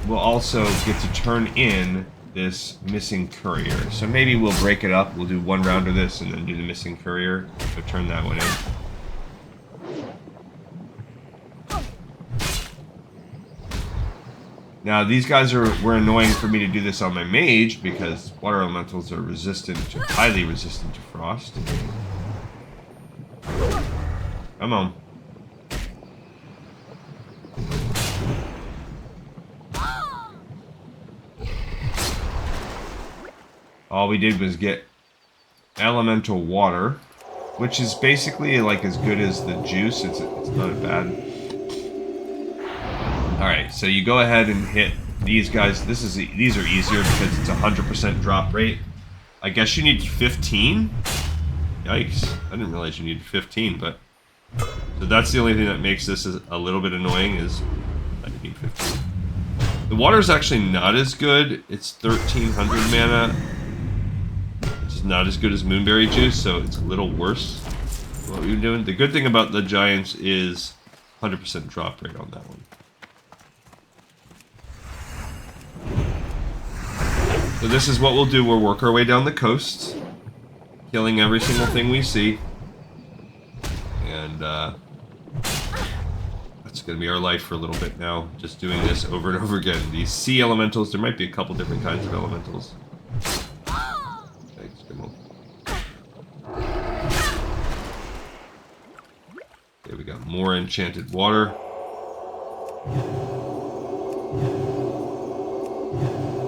we'll also get to turn in this Missing Courier. So maybe we'll break it up. We'll do one round of this and then do the Missing Courier. So turn that one in. Now these guys were annoying for me to do this on my mage because water elementals are highly resistant to frost. Come on. All we did was get elemental water, which is basically like as good as the juice. It's not bad. Alright, so you go ahead and hit these guys. These are easier because it's 100% drop rate. I guess you need 15? Yikes. I didn't realize you needed 15, but... So that's the only thing that makes this a little bit annoying is I need 15. The water's actually not as good. It's 1300 mana. It's not as good as Moonberry Juice, so it's a little worse what we've been doing. The good thing about the Giants is 100% drop rate on that one. So this is what we'll do. We'll work our way down the coast, killing every single thing we see. And that's going to be our life for a little bit now, just doing this over and over again. These sea elementals, there might be a couple different kinds of elementals. Thanks, come on. Okay, we got more enchanted water.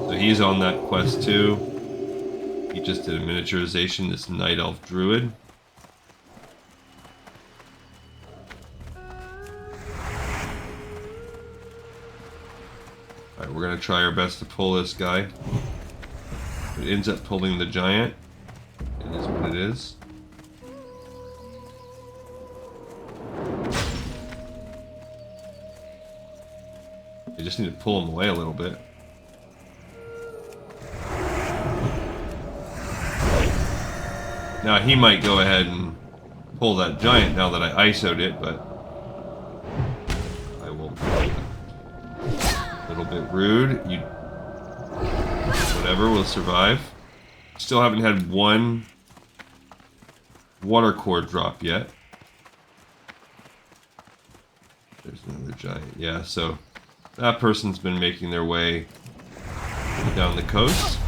So he's on that quest too. He just did a miniaturization, this Night Elf Druid. Alright, we're gonna try our best to pull this guy. It ends up pulling the giant. It is what it is. You just need to pull him away a little bit. Now he might go ahead and pull that giant now that I ISO'd it, but I won't. A little bit rude. You, whatever, will survive. Still haven't had one water core drop yet. There's another giant. Yeah, so that person's been making their way down the coast.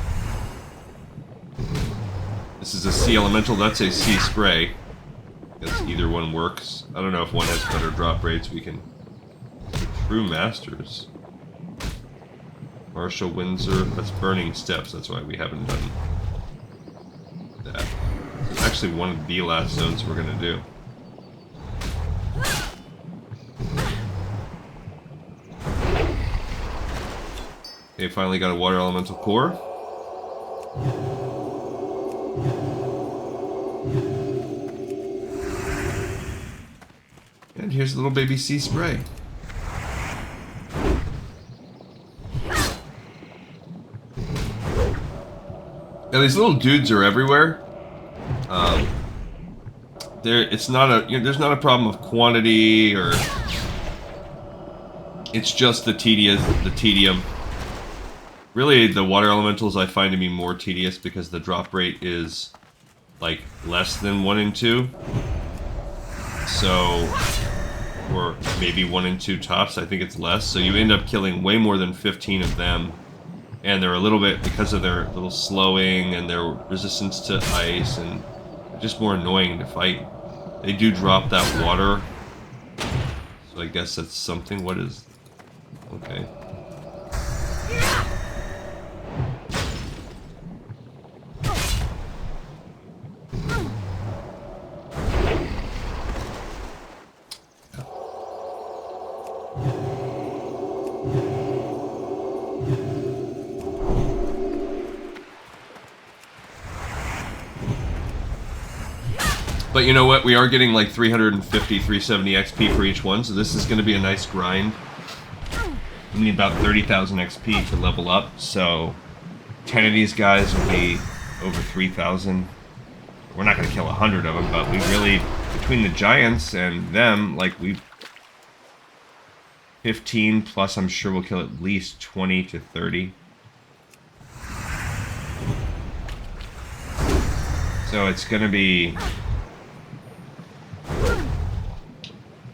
This is a sea elemental, that's a sea spray. I guess either one works. I don't know if one has better drop rates. We can... True Masters. Marshall Windsor, that's Burning Steps, that's why we haven't done that. It's actually one of the last zones we're gonna do. Okay, finally got a water elemental core. And here's a little baby sea spray. Now these little dudes are everywhere. It's not a there's not a problem of quantity or it's just the tedium. Really, the water elementals I find to be more tedious because the drop rate is like less than 1 and 2. So, or maybe 1 and 2 tops. I think it's less. So you end up killing way more than 15 of them. And they're a little bit, because of their little slowing and their resistance to ice, and they're just more annoying to fight. They do drop that water. So I guess that's something. What is... Okay. But you know what? We are getting like 350, 370 XP for each one, so this is going to be a nice grind. We need about 30,000 XP to level up, so 10 of these guys will be over 3,000. We're not going to kill 100 of them, but we really, between the giants and them, like 15 plus, I'm sure we'll kill at least 20 to 30. So it's going to be...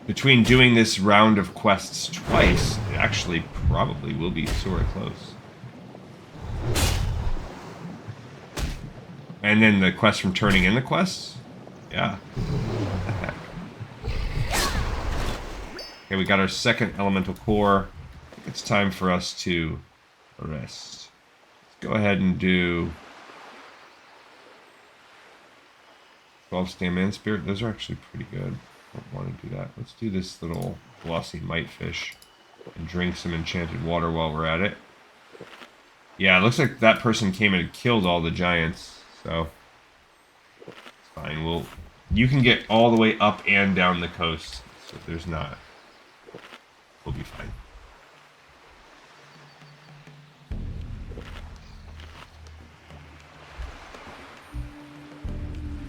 Between doing this round of quests twice, it actually probably will be sort of close. And then the quest from turning in the quests? Yeah. Okay, we got our second elemental core. I think it's time for us to rest. Let's go ahead and do 12 Stamman Spirit. Those are actually pretty good. Don't want to do that. Let's do this little glossy mitefish and drink some enchanted water while we're at it. Yeah, it looks like that person came and killed all the giants, so it's fine. You can get all the way up and down the coast, so if there's not, we'll be fine.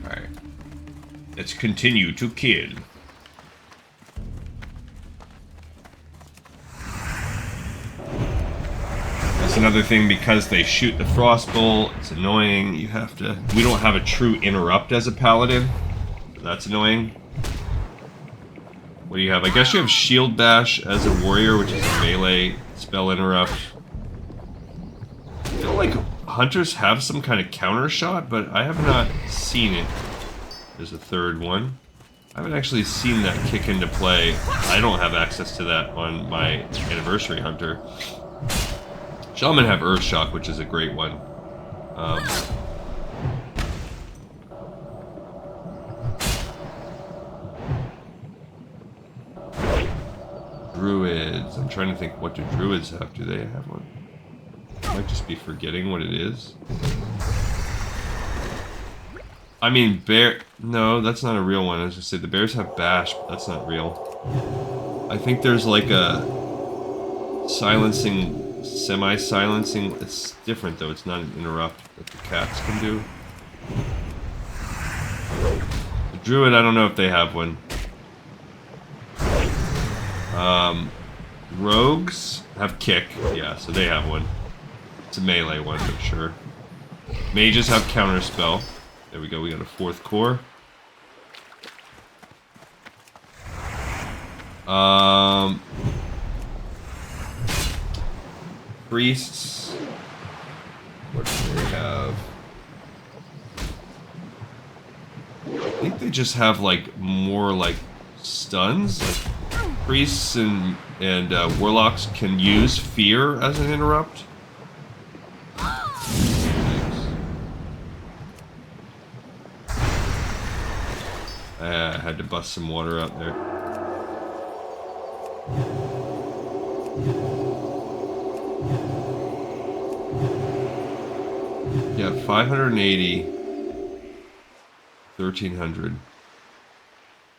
Alright. Let's continue to kill. That's another thing, because they shoot the frostbolt, it's annoying. You have to... We don't have a true interrupt as a paladin. That's annoying. What do you have? I guess you have Shield Bash as a warrior, which is a melee spell interrupt. I feel like hunters have some kind of counter shot, but I have not seen it. There's a third one. I haven't actually seen that kick into play. I don't have access to that on my Anniversary Hunter. Shaman have Earth Shock, which is a great one. Druids. I'm trying to think, what do druids have? Do they have one? I might just be forgetting what it is. I mean, bear... No, that's not a real one. I was gonna say, the bears have bash, but that's not real. I think there's like a silencing, semi-silencing. It's different though. It's not an interrupt that the cats can do. The druid, I don't know if they have one. Rogues have kick. Yeah, so they have one. It's a melee one, but sure. Mages have counterspell. There we go, we got a 4th core. Priests. What do they have? I think they just have like more like stuns. Like, priests and warlocks can use fear as an interrupt. I had to bust some water out there. Yeah, 580, 1300.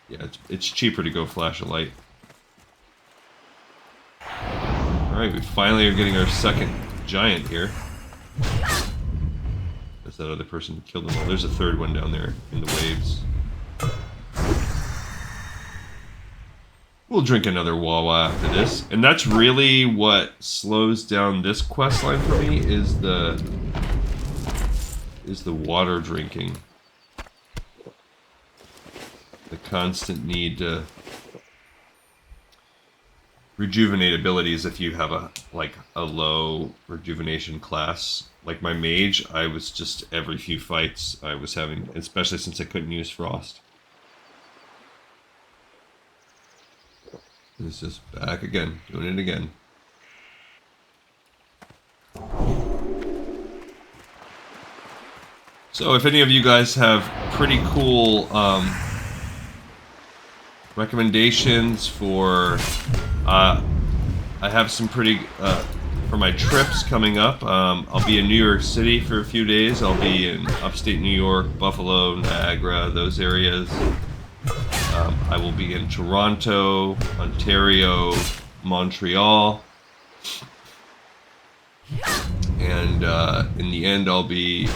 Yeah, it's cheaper to go flash a light. Alright, we finally are getting our second giant here. There's that other person who killed them all. There's a third one down there in the waves. We'll drink another Wawa after this. And that's really what slows down this quest line for me, is the water drinking. The constant need to rejuvenate abilities if you have a low rejuvenation class. Like my mage, I was just every few fights I was having, especially since I couldn't use frost. It's just back again, doing it again. So if any of you guys have pretty cool recommendations for, I have some pretty, for my trips coming up. I'll be in New York City for a few days. I'll be in upstate New York, Buffalo, Niagara, those areas. I will be in Toronto, Ontario, Montreal, and in the end I'll be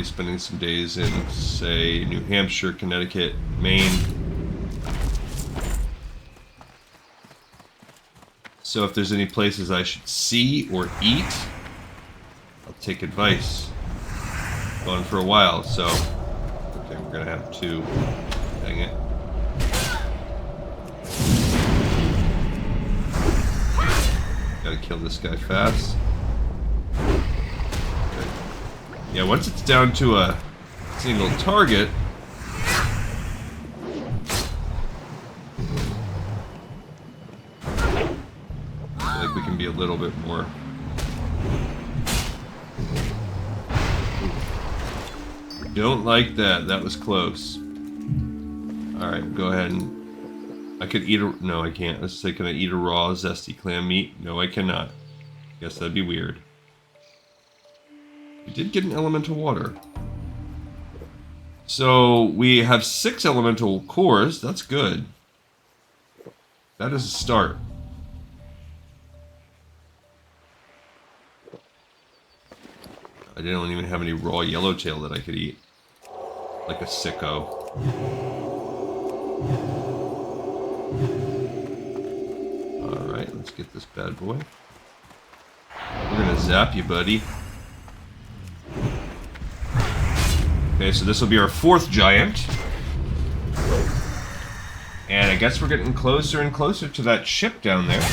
spending some days in, say, New Hampshire, Connecticut, Maine. So if there's any places I should see or eat, I'll take advice. Going for a while, so okay, we're gonna have to. Dang it. Gotta kill this guy fast. Okay. Yeah, once it's down to a single target, I feel like we can be a little bit more. Don't like that. That was close. Alright, go ahead and... I could eat a... No, I can't. Let's say, can I eat a raw, zesty clam meat? No, I cannot. Guess that'd be weird. We did get an elemental water. So, we have 6 elemental cores. That's good. That is a start. I didn't even have any raw yellowtail that I could eat. Like a sicko. Alright, let's get this bad boy. We're gonna zap you, buddy. Okay, so this will be our 4th giant. And I guess we're getting closer and closer to that ship down there.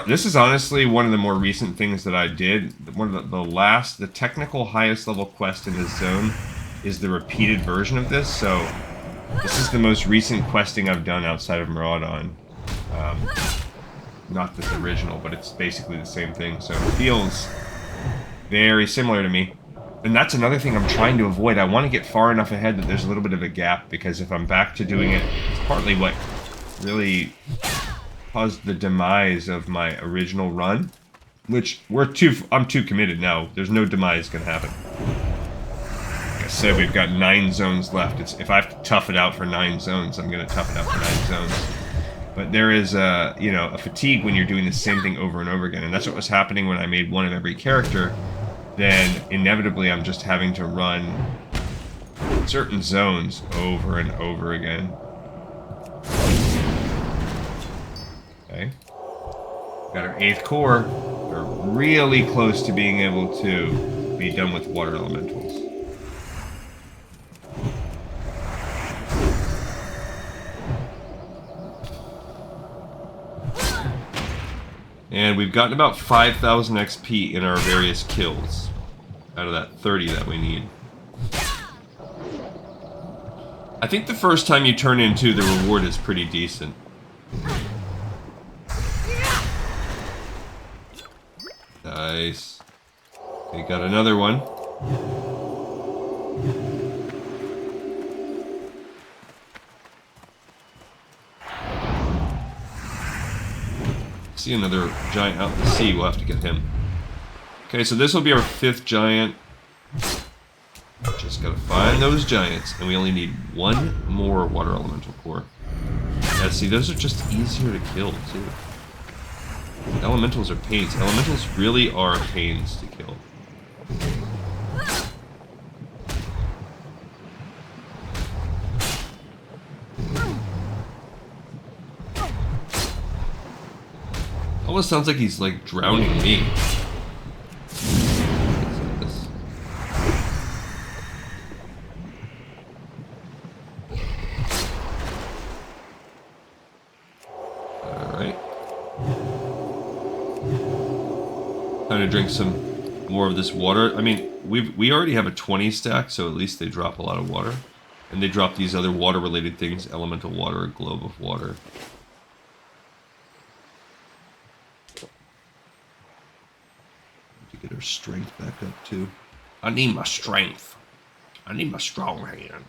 This is honestly one of the more recent things that I did. One of the technical highest level quest in this zone is the repeated version of this. So This is the most recent questing I've done outside of Maraudon. Not this original, but it's basically the same thing, so it feels very similar to me. And that's another thing I'm trying to avoid. I want to get far enough ahead that there's a little bit of a gap, because if I'm back to doing it, it's partly what really caused the demise of my original run, which I'm too committed now. There's no demise gonna happen. Like I said, we've got 9 zones left. If I have to tough it out for 9 zones, I'm gonna tough it out for 9 zones. But there is a fatigue when you're doing the same thing over and over again, and that's what was happening when I made one of every character. Then inevitably I'm just having to run certain zones over and over again. Okay. Got our 8th core. We're really close to being able to be done with water elementals. And we've gotten about 5,000 XP in our various kills out of that 30 that we need. I think the first time you turn in 2, the reward is pretty decent. Nice. We got another one. See another giant out in the sea. We'll have to get him. Okay, so this will be our 5th giant. Just gotta find those giants, and we only need 1 more water elemental core. Yeah, see, those are just easier to kill too. Elementals are pains. Elementals really are pains to kill. Almost sounds like he's like drowning me. Alright. Time to drink some more of this water. I mean, we already have a 20 stack, so at least they drop a lot of water. And they drop these other water related things, elemental water, a globe of water. Get her strength back up too. I need my strength. I need my strong hand.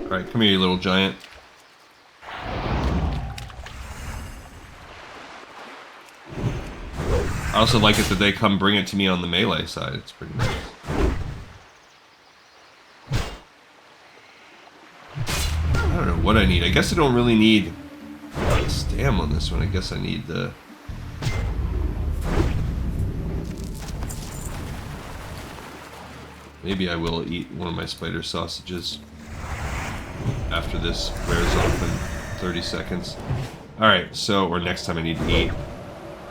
Alright, come here, you little giant. I also like it that they come bring it to me on the melee side. It's pretty nice. I don't know what I need. I guess I don't really need stam on this one. I guess I need the... Maybe I will eat one of my spider sausages after this wears off in 30 seconds. Alright, so, or next time I need to eat.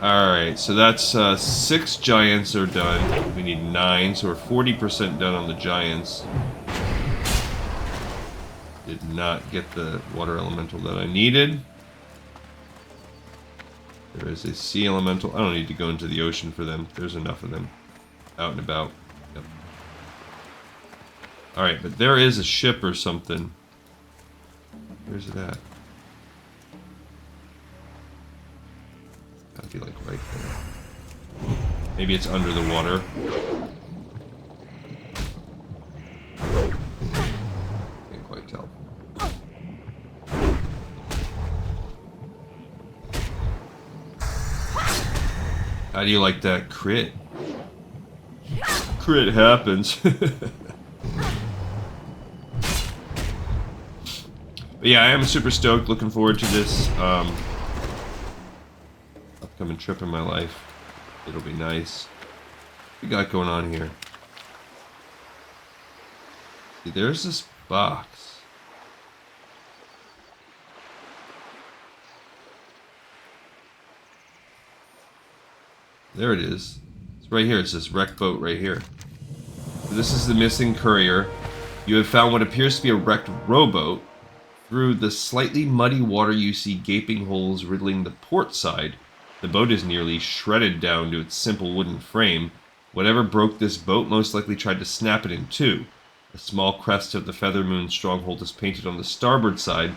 Alright, so that's 6 giants are done. We need 9, so we're 40% done on the giants. Did not get the water elemental that I needed. There is a sea elemental. I don't need to go into the ocean for them. There's enough of them out and about. Yep. Alright, but there is a ship or something. Where's it at? Gotta be like right there. Maybe it's under the water. Can't quite tell. How do you like that crit? Crit happens. But yeah, I am super stoked. Looking forward to this upcoming trip in my life. It'll be nice. What we got going on here? See, there's this box. There it is. It's right here. It's this wrecked boat right here. So this is the Missing Courier. You have found what appears to be a wrecked rowboat. Through the slightly muddy water, you see gaping holes riddling the port side. The boat is nearly shredded down to its simple wooden frame. Whatever broke this boat most likely tried to snap it in two. A small crest of the Feathermoon stronghold is painted on the starboard side.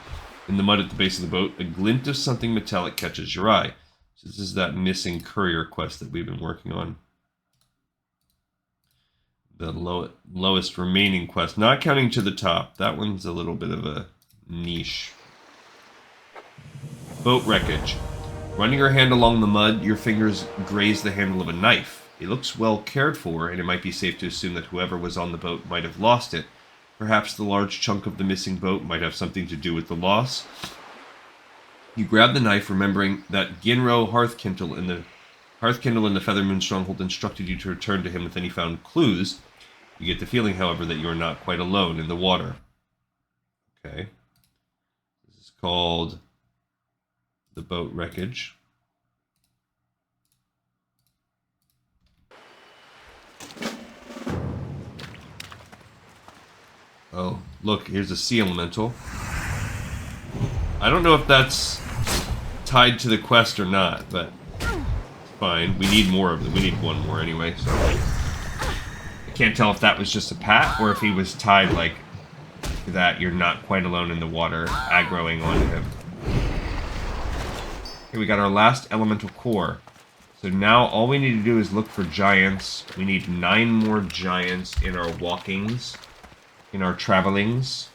In the mud at the base of the boat, a glint of something metallic catches your eye. So this is that Missing Courier quest that we've been working on. The lowest remaining quest, not counting to the top. That one's a little bit of a niche. Boat wreckage. Running your hand along the mud, your fingers graze the handle of a knife. It looks well cared for, and it might be safe to assume that whoever was on the boat might have lost it. Perhaps the large chunk of the missing boat might have something to do with the loss. You grab the knife, remembering that Ginro Hearthkindle in the Feathermoon Stronghold instructed you to return to him with any found clues. You get the feeling, however, that you are not quite alone in the water. Okay. This is called the boat wreckage. Oh, look, here's a sea elemental. I don't know if that's tied to the quest or not, but it's fine. We need more of them. We need one more anyway, so I can't tell if that was just a pat or if he was tied like that. You're not quite alone in the water, aggroing on him. Okay, we got our last elemental core. So now all we need to do is look for giants. We need 9 more giants in our walkings, in our travelings.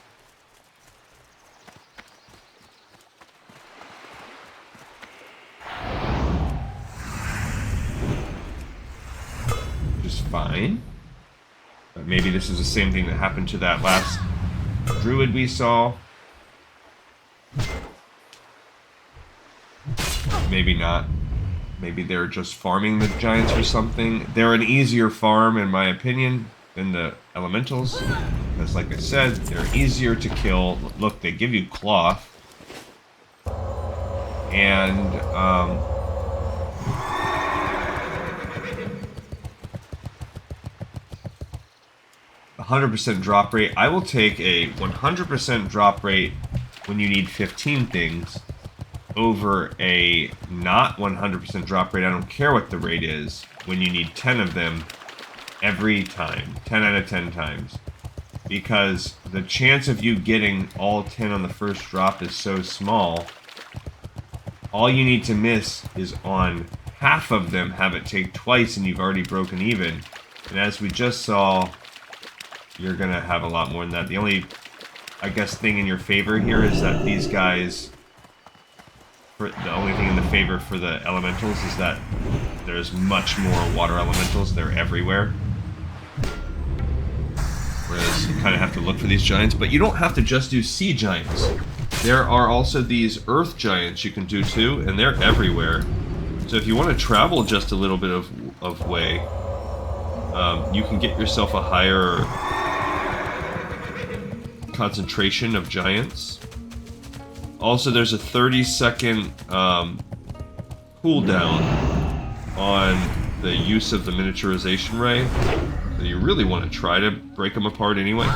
Which is fine. But maybe this is the same thing that happened to that last druid we saw. Maybe not. Maybe they're just farming the giants or something. They're an easier farm, in my opinion, than the elementals. Because, like I said, they're easier to kill. Look, they give you cloth. And, 100% drop rate. I will take a 100% drop rate when you need 15 things over a not 100% drop rate. I don't care what the rate is when you need 10 of them every time. 10 out of 10 times. Because the chance of you getting all 10 on the first drop is so small. All you need to miss is on half of them, have it take twice, and you've already broken even. And as we just saw, you're going to have a lot more than that. The only, I guess, thing in your favor here is that these guys... The only thing in the favor for the elementals is that there's much more water elementals. They're everywhere. Whereas you kind of have to look for these giants. But you don't have to just do sea giants. There are also these earth giants you can do too, and they're everywhere. So if you want to travel just a little bit of way, you can get yourself a higher concentration of giants. Also, there's a 30-second cooldown on the use of the miniaturization ray. So you really want to try to break them apart anyway.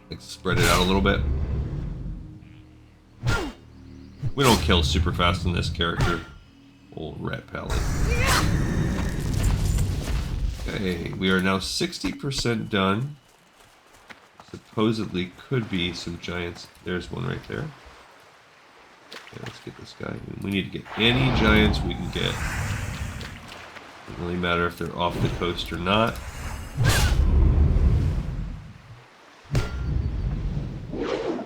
Like, spread it out a little bit. We don't kill super fast in this character. Old rat palette. Okay, we are now 60% done. Supposedly could be some giants. There's one right there. Okay, let's get this guy. We need to get any giants we can get. Doesn't really matter if they're off the coast or not.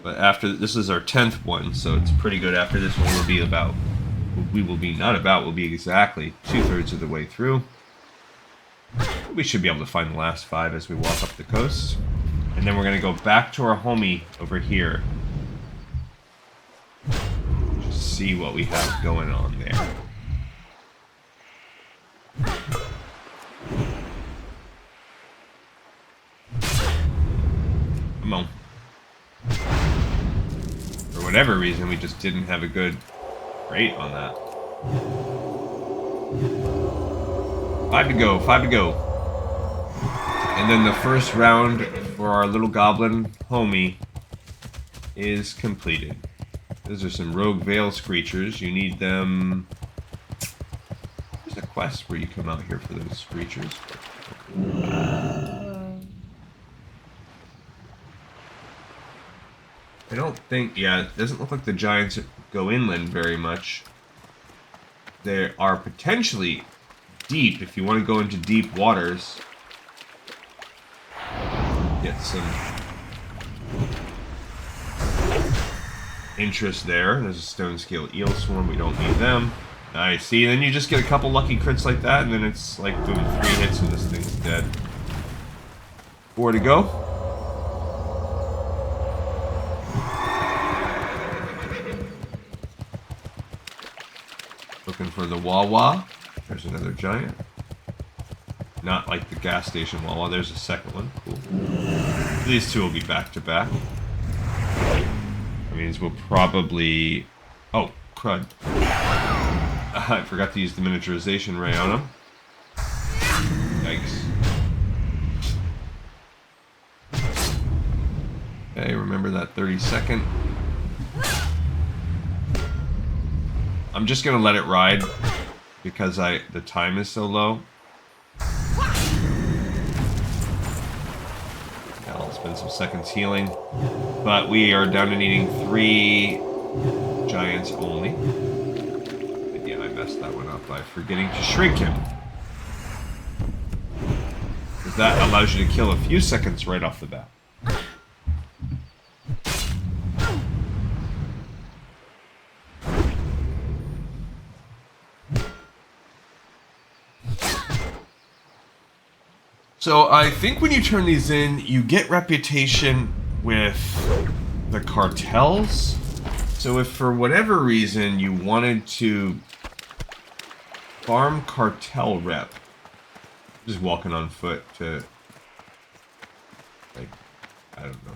But after this is our 10th one, so it's pretty good. After this one, we'll be exactly 2/3 of the way through. We should be able to find the last 5 as we walk up the coast. And then we're going to go back to our homie over here. Just see what we have going on there. Come on. For whatever reason, we just didn't have a good rate on that. 5 to go, 5 to go. And then the first round for our little goblin homie is completed. Those are some rogue Veils creatures. You need them... There's a quest where you come out here for those creatures. I don't think... Yeah, it doesn't look like the Giants go inland very much. They are potentially deep if you want to go into deep waters. Get some interest there. There's a stone scale eel swarm. We don't need them. Nice. See, then you just get a couple lucky crits like that, and then it's like boom, 3 hits and this thing's dead. 4 to go. Looking for the Wawa. There's another giant. Not like the gas station Wawa. There's a second one. Cool. These two will be back to back. That means we'll probably... Oh, crud. I forgot to use the miniaturization ray on them. Yikes. Okay, remember that 30-second. I'm just gonna let it ride because the time is so low. Yeah, I'll spend some seconds healing, but we are down to needing 3 giants only. And yeah, I messed that one up by forgetting to shrink him. Because that allows you to kill a few seconds right off the bat. So I think when you turn these in, you get reputation with the cartels. So if for whatever reason you wanted to farm cartel rep, just walking on foot to, like, I don't know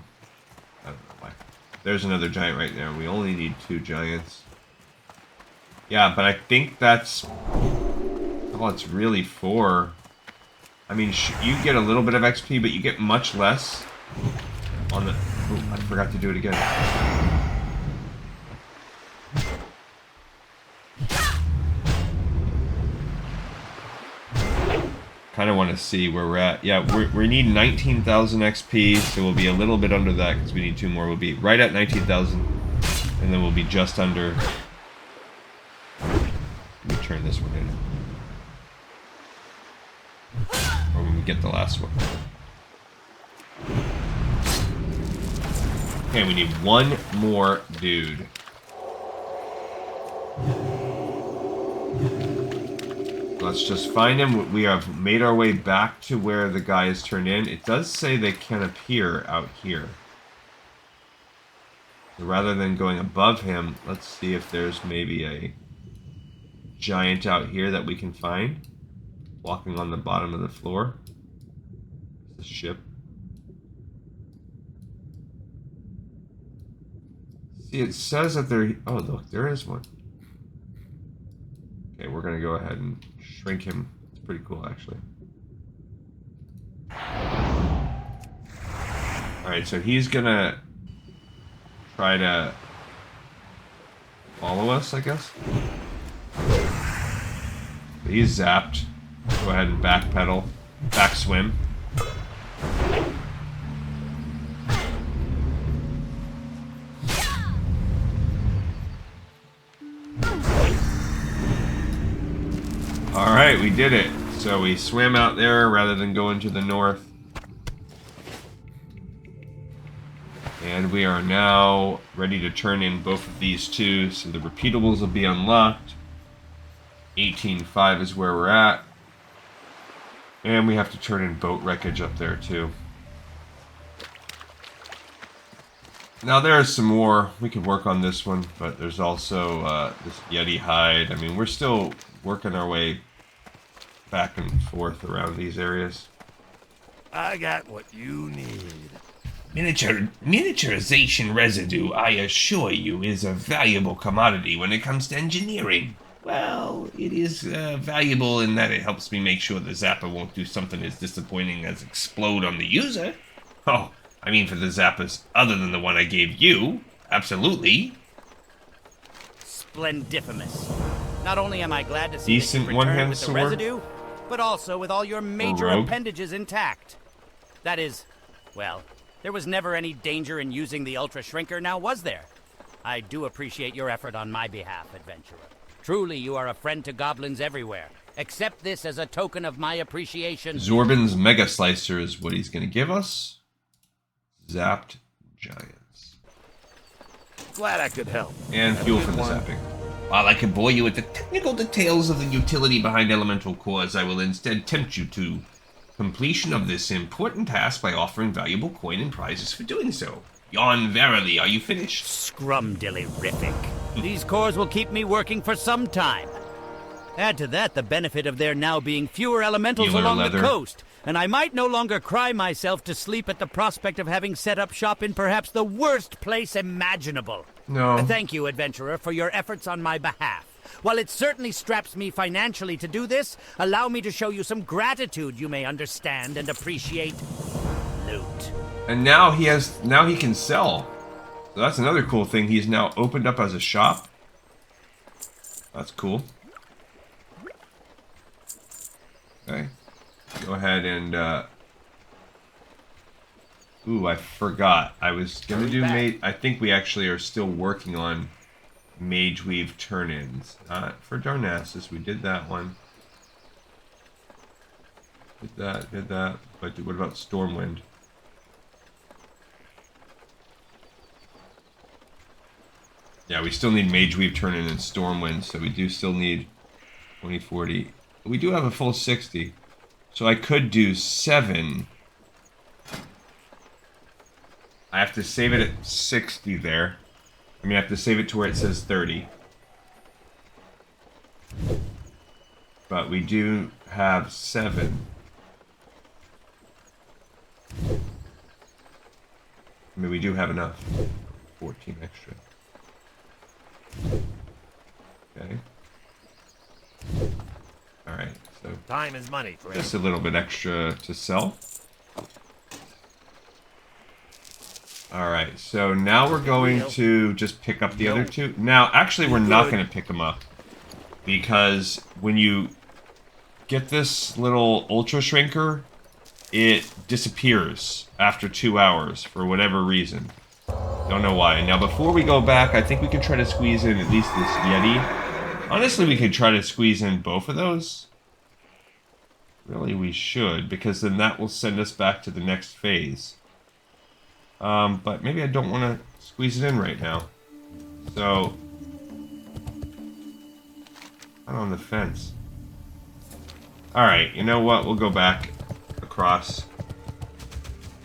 why. There's another giant right there. We only need 2 giants. Yeah, but I think that's all it's really for. I mean, you get a little bit of XP, but you get much less on the... Ooh, I forgot to do it again. Kind of want to see where we're at. Yeah, we need 19,000 XP, so we'll be a little bit under that because we need 2 more. We'll be right at 19,000, and then we'll be just under... Let me turn this one in. Or when we get the last one. Okay, we need 1 more dude. Let's just find him. We have made our way back to where the guy is turned in. It does say they can appear out here. So rather than going above him, let's see if there's maybe a giant out here that we can find. Walking on the bottom of the floor. The ship. See, it says that there... Oh, look, there is one. Okay, we're going to go ahead and shrink him. It's pretty cool, actually. Alright, so he's going to try to follow us, I guess. He's zapped. Go ahead and backpedal. Back swim. Alright, we did it. So we swam out there rather than going to the north. And we are now ready to turn in both of these 2. So the repeatables will be unlocked. 18.5 is where we're at. And we have to turn in boat wreckage up there too. Now there's some more. We could work on this one, but there's also this Yeti hide. I mean, we're still working our way back and forth around these areas. I got what you need. Miniaturization residue, I assure you, is a valuable commodity when it comes to engineering. Well, it is valuable in that it helps me make sure the Zapper won't do something as disappointing as explode on the user. Oh, I mean for the Zappers other than the one I gave you. Absolutely. splendiferous. Not only am I glad to see Decent that you returned one-hand with the sword. residue, but also with all your major rogue. appendages intact. That is, well, there was never any danger in using the Ultra Shrinker, now was there? I do appreciate your effort on my behalf, adventurer. Truly, you are a friend to goblins everywhere. Accept this as a token of my appreciation. Zorbin's Mega Slicer is what he's going to give us. Zapped Giants. Glad I could help. And fuel for the zapping. While I can bore you with the technical details of the utility behind elemental cores, I will instead tempt you to completion of this important task by offering valuable coin and prizes for doing so. Yon verily, are you finished? Scrumdiddly-rific. These cores will keep me working for some time. Add to that the benefit of there now being fewer elementals Healer along leather. the coast, and I might no longer cry myself to sleep at the prospect of having set up shop in perhaps the worst place imaginable. No. Thank you, adventurer, for your efforts on my behalf. While it certainly straps me financially to do this, allow me to show you some gratitude you may understand and appreciate. Loot. And now he can sell. So that's another cool thing. He's now opened up as a shop. That's cool. Okay. Go ahead and ooh, I forgot. I was gonna do I think we actually are still working on Mage Weave turn-ins. Not for Darnassus. We did that one. Did that. But what about Stormwind? Yeah, we still need Mage Weave turn-in and Stormwind, so we do still need 2040. We do have a full 60. So I could do 7. I have to save it at 60 there. I mean, I have to save it to where it says 30. But we do have 7. I mean, we do have enough. 14 extra. Okay. Alright, so Time is money, friend. just a little bit extra to sell. Alright, so now we're going to just pick up the other two. Now, actually, we're not going to pick them up. Because when you get this little Ultra Shrinker, it disappears after 2 hours for whatever reason. Don't know why. Now, before we go back, I think we can try to squeeze in at least this Yeti. Honestly, we could try to squeeze in both of those. Really, we should, because then that will send us back to the next phase. But maybe I don't want to squeeze it in right now. So, I'm on the fence. Alright, you know what? We'll go back across.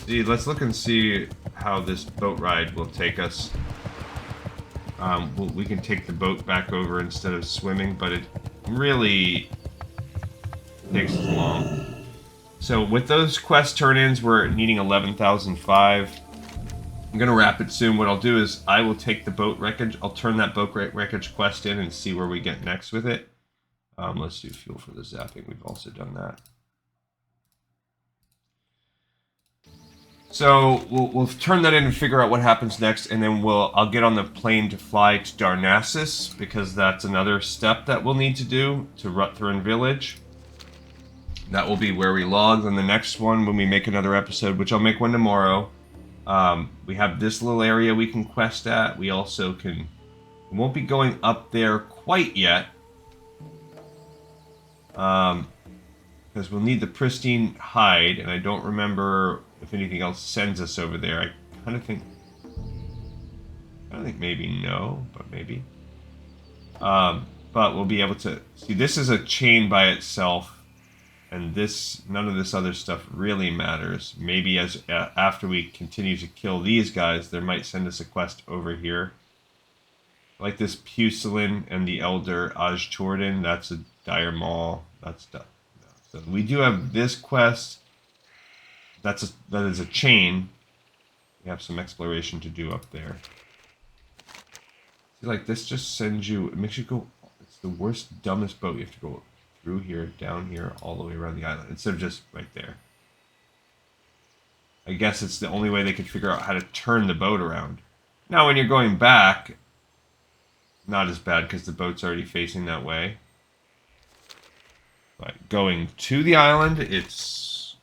See, let's look and see how this boat ride will take us. We can take the boat back over instead of swimming, but it really takes long. So with those quest turn-ins, we're needing 11,005. I'm gonna wrap it soon. What I'll do is I will take the boat wreckage. I'll turn that boat wreckage quest in and see where we get next with it. Let's do fuel for the zapping. We've also done that. So we'll turn that in and figure out what happens next, and then I'll get on the plane to fly to Darnassus, because that's another step that we'll need to do to Rutthorn Village. That will be where we log. Then the next one, when we make another episode, which I'll make one tomorrow, we have this little area we can quest at. We also can... We won't be going up there quite yet, because we'll need the pristine hide, and I don't remember if anything else sends us over there. I don't think maybe no, but maybe. But we'll be able to see. This is a chain by itself, and none of this other stuff really matters. Maybe after we continue to kill these guys, there might send us a quest over here, like this Pusilin and the Elder Ajtordan. That's a dire maul. That's stuff. So we do have this quest. That is a chain. We have some exploration to do up there. See, like this just sends you. It makes you go. It's the worst, dumbest boat. You have to go through here, down here, all the way around the island instead of just right there. I guess it's the only way they could figure out how to turn the boat around. Now, when you're going back, not as bad because the boat's already facing that way. But going to the island, it's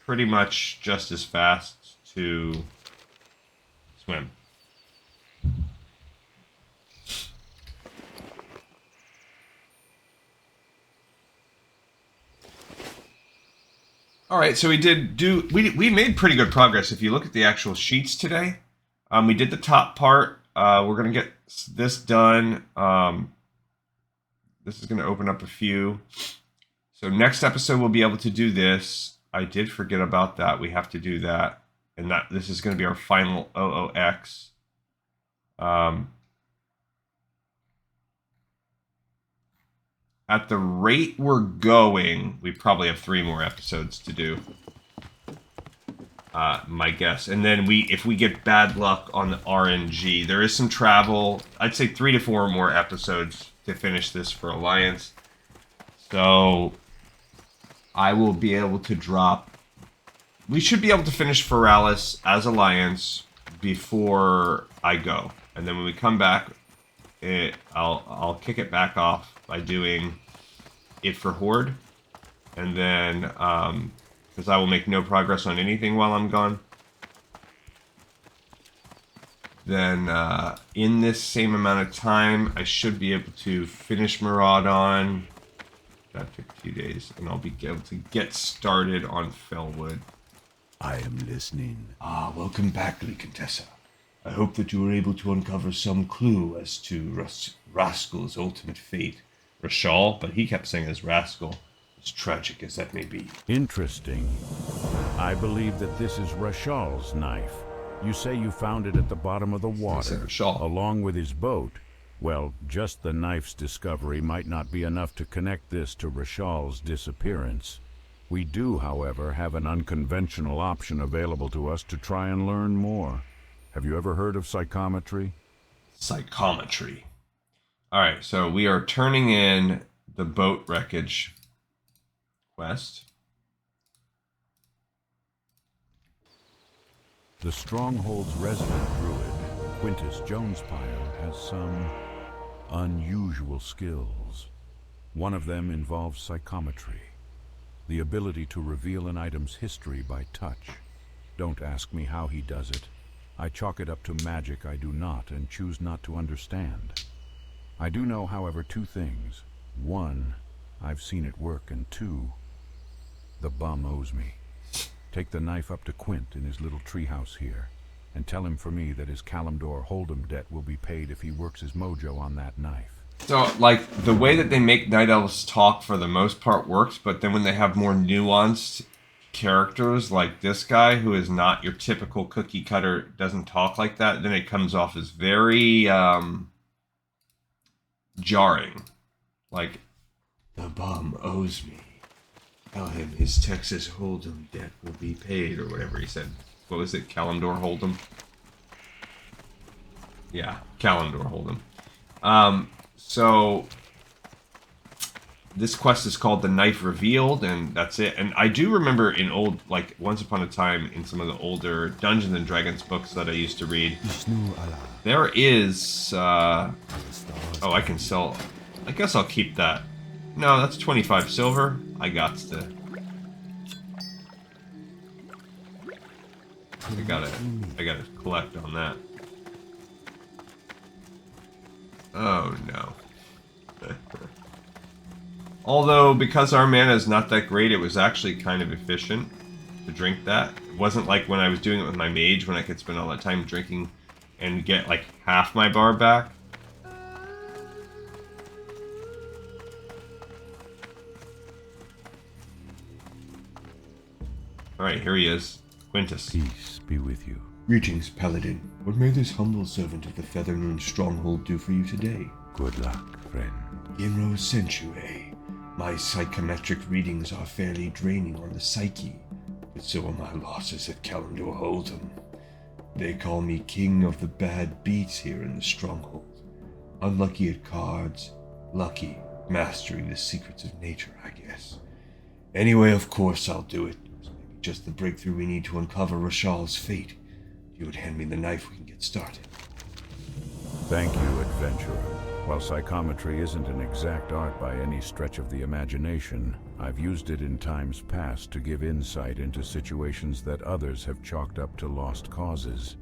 pretty much just as fast to swim. All right, so we made pretty good progress. If you look at the actual sheets today, we did the top part. We're gonna get this done. This is gonna open up a few. So next episode we'll be able to do this. I did forget about that. We have to do that, and this is gonna be our final OOX. At the rate we're going, we probably have 3 more episodes to do. My guess. And then if we get bad luck on the RNG, there is some travel. I'd say 3 to 4 more episodes to finish this for Alliance. So I will be able to drop... We should be able to finish Feralas as Alliance before I go. And then when we come back, I'll kick it back off by doing it for Horde, and then because I will make no progress on anything while I'm gone, then in this same amount of time I should be able to finish Maraudon. That took a few days, and I'll be able to get started on Fellwood. I am listening. Welcome back, Contessa. I hope that you were able to uncover some clue as to Rascal's ultimate fate. Rashal, but he kept saying as Rascal. As tragic as that may be. Interesting. I believe that this is Rashal's knife. You say you found it at the bottom of the water, Rashal, along with his boat. Well, just the knife's discovery might not be enough to connect this to Rashal's disappearance. We do, however, have an unconventional option available to us to try and learn more. Have you ever heard of psychometry? Psychometry. Alright, so we are turning in the boat wreckage quest. The Stronghold's resident druid, Quintus Jonespire, has some unusual skills. One of them involves psychometry, the ability to reveal an item's history by touch. Don't ask me how he does it. I chalk it up to magic I do not and choose not to understand. I do know, however, 2 things. 1, I've seen it work, and 2, the bum owes me. Take the knife up to Quint in his little treehouse here, and tell him for me that his Kalimdor Hold'em debt will be paid if he works his mojo on that knife. So, like, the way that they make Night Elves talk for the most part works, but then when they have more nuanced characters like this guy, who is not your typical cookie cutter, doesn't talk like that, then it comes off as very, jarring. Like, the bum owes me. Tell him his Texas Hold'em debt will be paid, or whatever he said. What was it? Kalimdor Hold'em? Yeah, Kalimdor Hold'em. So this quest is called The Knife Revealed, and that's it. And I do remember in old, like, Once Upon a Time, in some of the older Dungeons and Dragons books that I used to read, there is, oh, I can sell, I guess I'll keep that. No, that's 25 silver. I got to. I gotta collect on that. Oh no. Although, because our mana is not that great, it was actually kind of efficient to drink that. It wasn't like when I was doing it with my mage, when I could spend all that time drinking and get like half my bar back. Alright, here he is. Quintus. Peace be with you. Greetings, Paladin. What may this humble servant of the Feathermoon Stronghold do for you today? Good luck, friend. Ginro sent you, eh? My psychometric readings are fairly draining on the psyche, but so are my losses at Kalimdor Hold'em. They call me king of the bad beats here in the Stronghold. Unlucky at cards, lucky mastering the secrets of nature, I guess. Anyway, of course I'll do it. It's maybe just the breakthrough we need to uncover Rashal's fate. If you would hand me the knife, we can get started. Thank you, adventurer. While psychometry isn't an exact art by any stretch of the imagination, I've used it in times past to give insight into situations that others have chalked up to lost causes.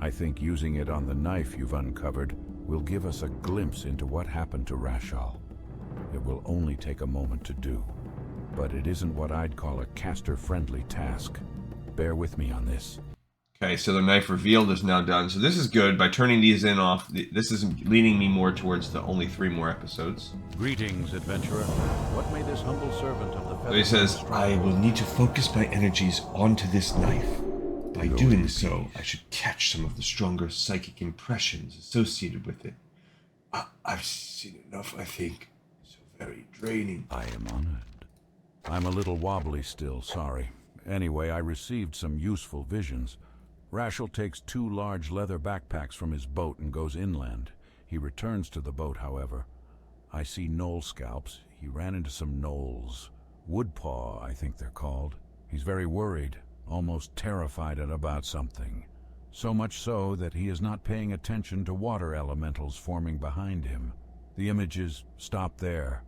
I think using it on the knife you've uncovered will give us a glimpse into what happened to Rashal. It will only take a moment to do, but it isn't what I'd call a caster-friendly task. Bear with me on this. Okay, so the knife revealed is now done. So this is good. By turning these in off, this is leaning me more towards the only 3 more episodes. Greetings, adventurer. What may this humble servant of the So he says, I will need to focus my energies onto this knife. By doing so, I should catch some of the stronger psychic impressions associated with it. I've seen enough, I think. So very draining. I am honored. I'm a little wobbly still, sorry. Anyway, I received some useful visions. Rashal takes 2 large leather backpacks from his boat and goes inland. He returns to the boat, however. I see knoll scalps. He ran into some knolls. Woodpaw, I think they're called. He's very worried, almost terrified about something. So much so that he is not paying attention to water elementals forming behind him. The images stop there.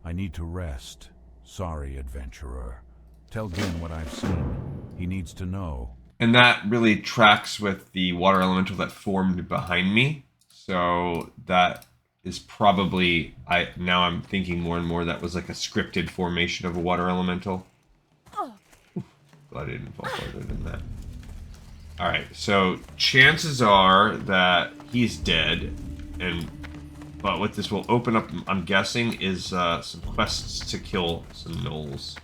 I need to rest. Sorry, adventurer. Tell Gin what I've seen. He needs to know. And that really tracks with the water elemental that formed behind me. So that is probably, now I'm thinking more and more that was like a scripted formation of a water elemental. Glad I didn't fall further than that. Alright, so chances are that he's dead. But what this will open up, I'm guessing, is some quests to kill some gnolls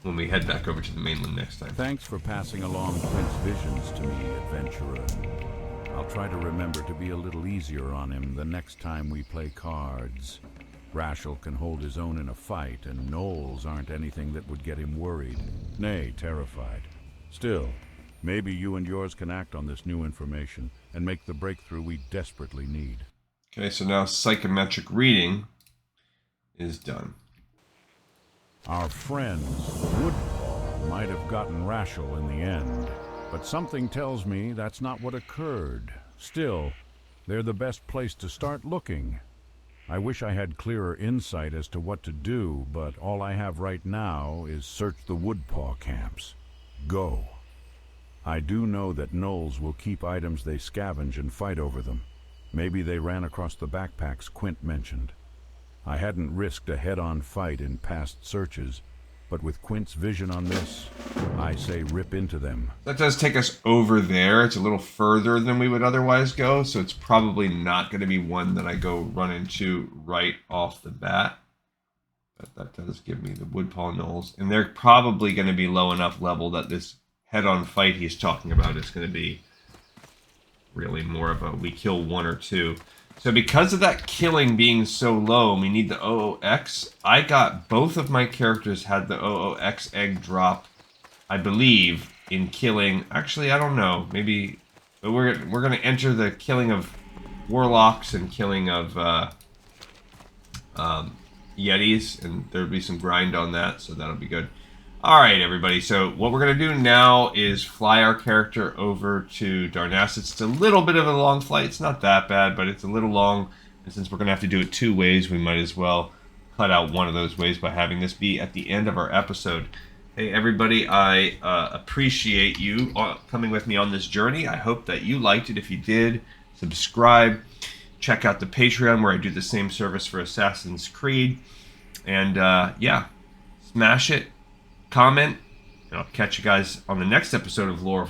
when we head back over to the mainland next time. Thanks for passing along Quint's visions to me, adventurer. I'll try to remember to be a little easier on him the next time we play cards. Rashal can hold his own in a fight, and gnolls aren't anything that would get him worried, nay, terrified. Still, maybe you and yours can act on this new information and make the breakthrough we desperately need. Okay, so now Psychometric Reading is done. Our friends, Woodpaw, might have gotten Rashal in the end, but something tells me that's not what occurred. Still, they're the best place to start looking. I wish I had clearer insight as to what to do, but all I have right now is search the Woodpaw camps. Go. I do know that gnolls will keep items they scavenge and fight over them. Maybe they ran across the backpacks Quint mentioned. I hadn't risked a head-on fight in past searches, but with Quint's vision on this, I say rip into them. That does take us over there. It's a little further than we would otherwise go, so it's probably not going to be one that I go run into right off the bat. But that does give me the Woodpaw gnolls. And they're probably going to be low enough level that this head-on fight he's talking about is going to be really more of a we kill 1 or 2. So because of that killing being so low, we need the OOX. I got both of my characters had the OOX egg drop, I believe, in killing. Actually, I don't know. Maybe but we're going to enter the killing of warlocks and killing of yetis, and there'll be some grind on that, so that'll be good. All right, everybody. So what we're going to do now is fly our character over to Darnassus. It's a little bit of a long flight. It's not that bad, but it's a little long. And since we're going to have to do it 2 ways, we might as well cut out one of those ways by having this be at the end of our episode. Hey, everybody, I appreciate you coming with me on this journey. I hope that you liked it. If you did, subscribe. Check out the Patreon where I do the same service for Assassin's Creed. And, yeah, smash it. Comment, and I'll catch you guys on the next episode of Lore of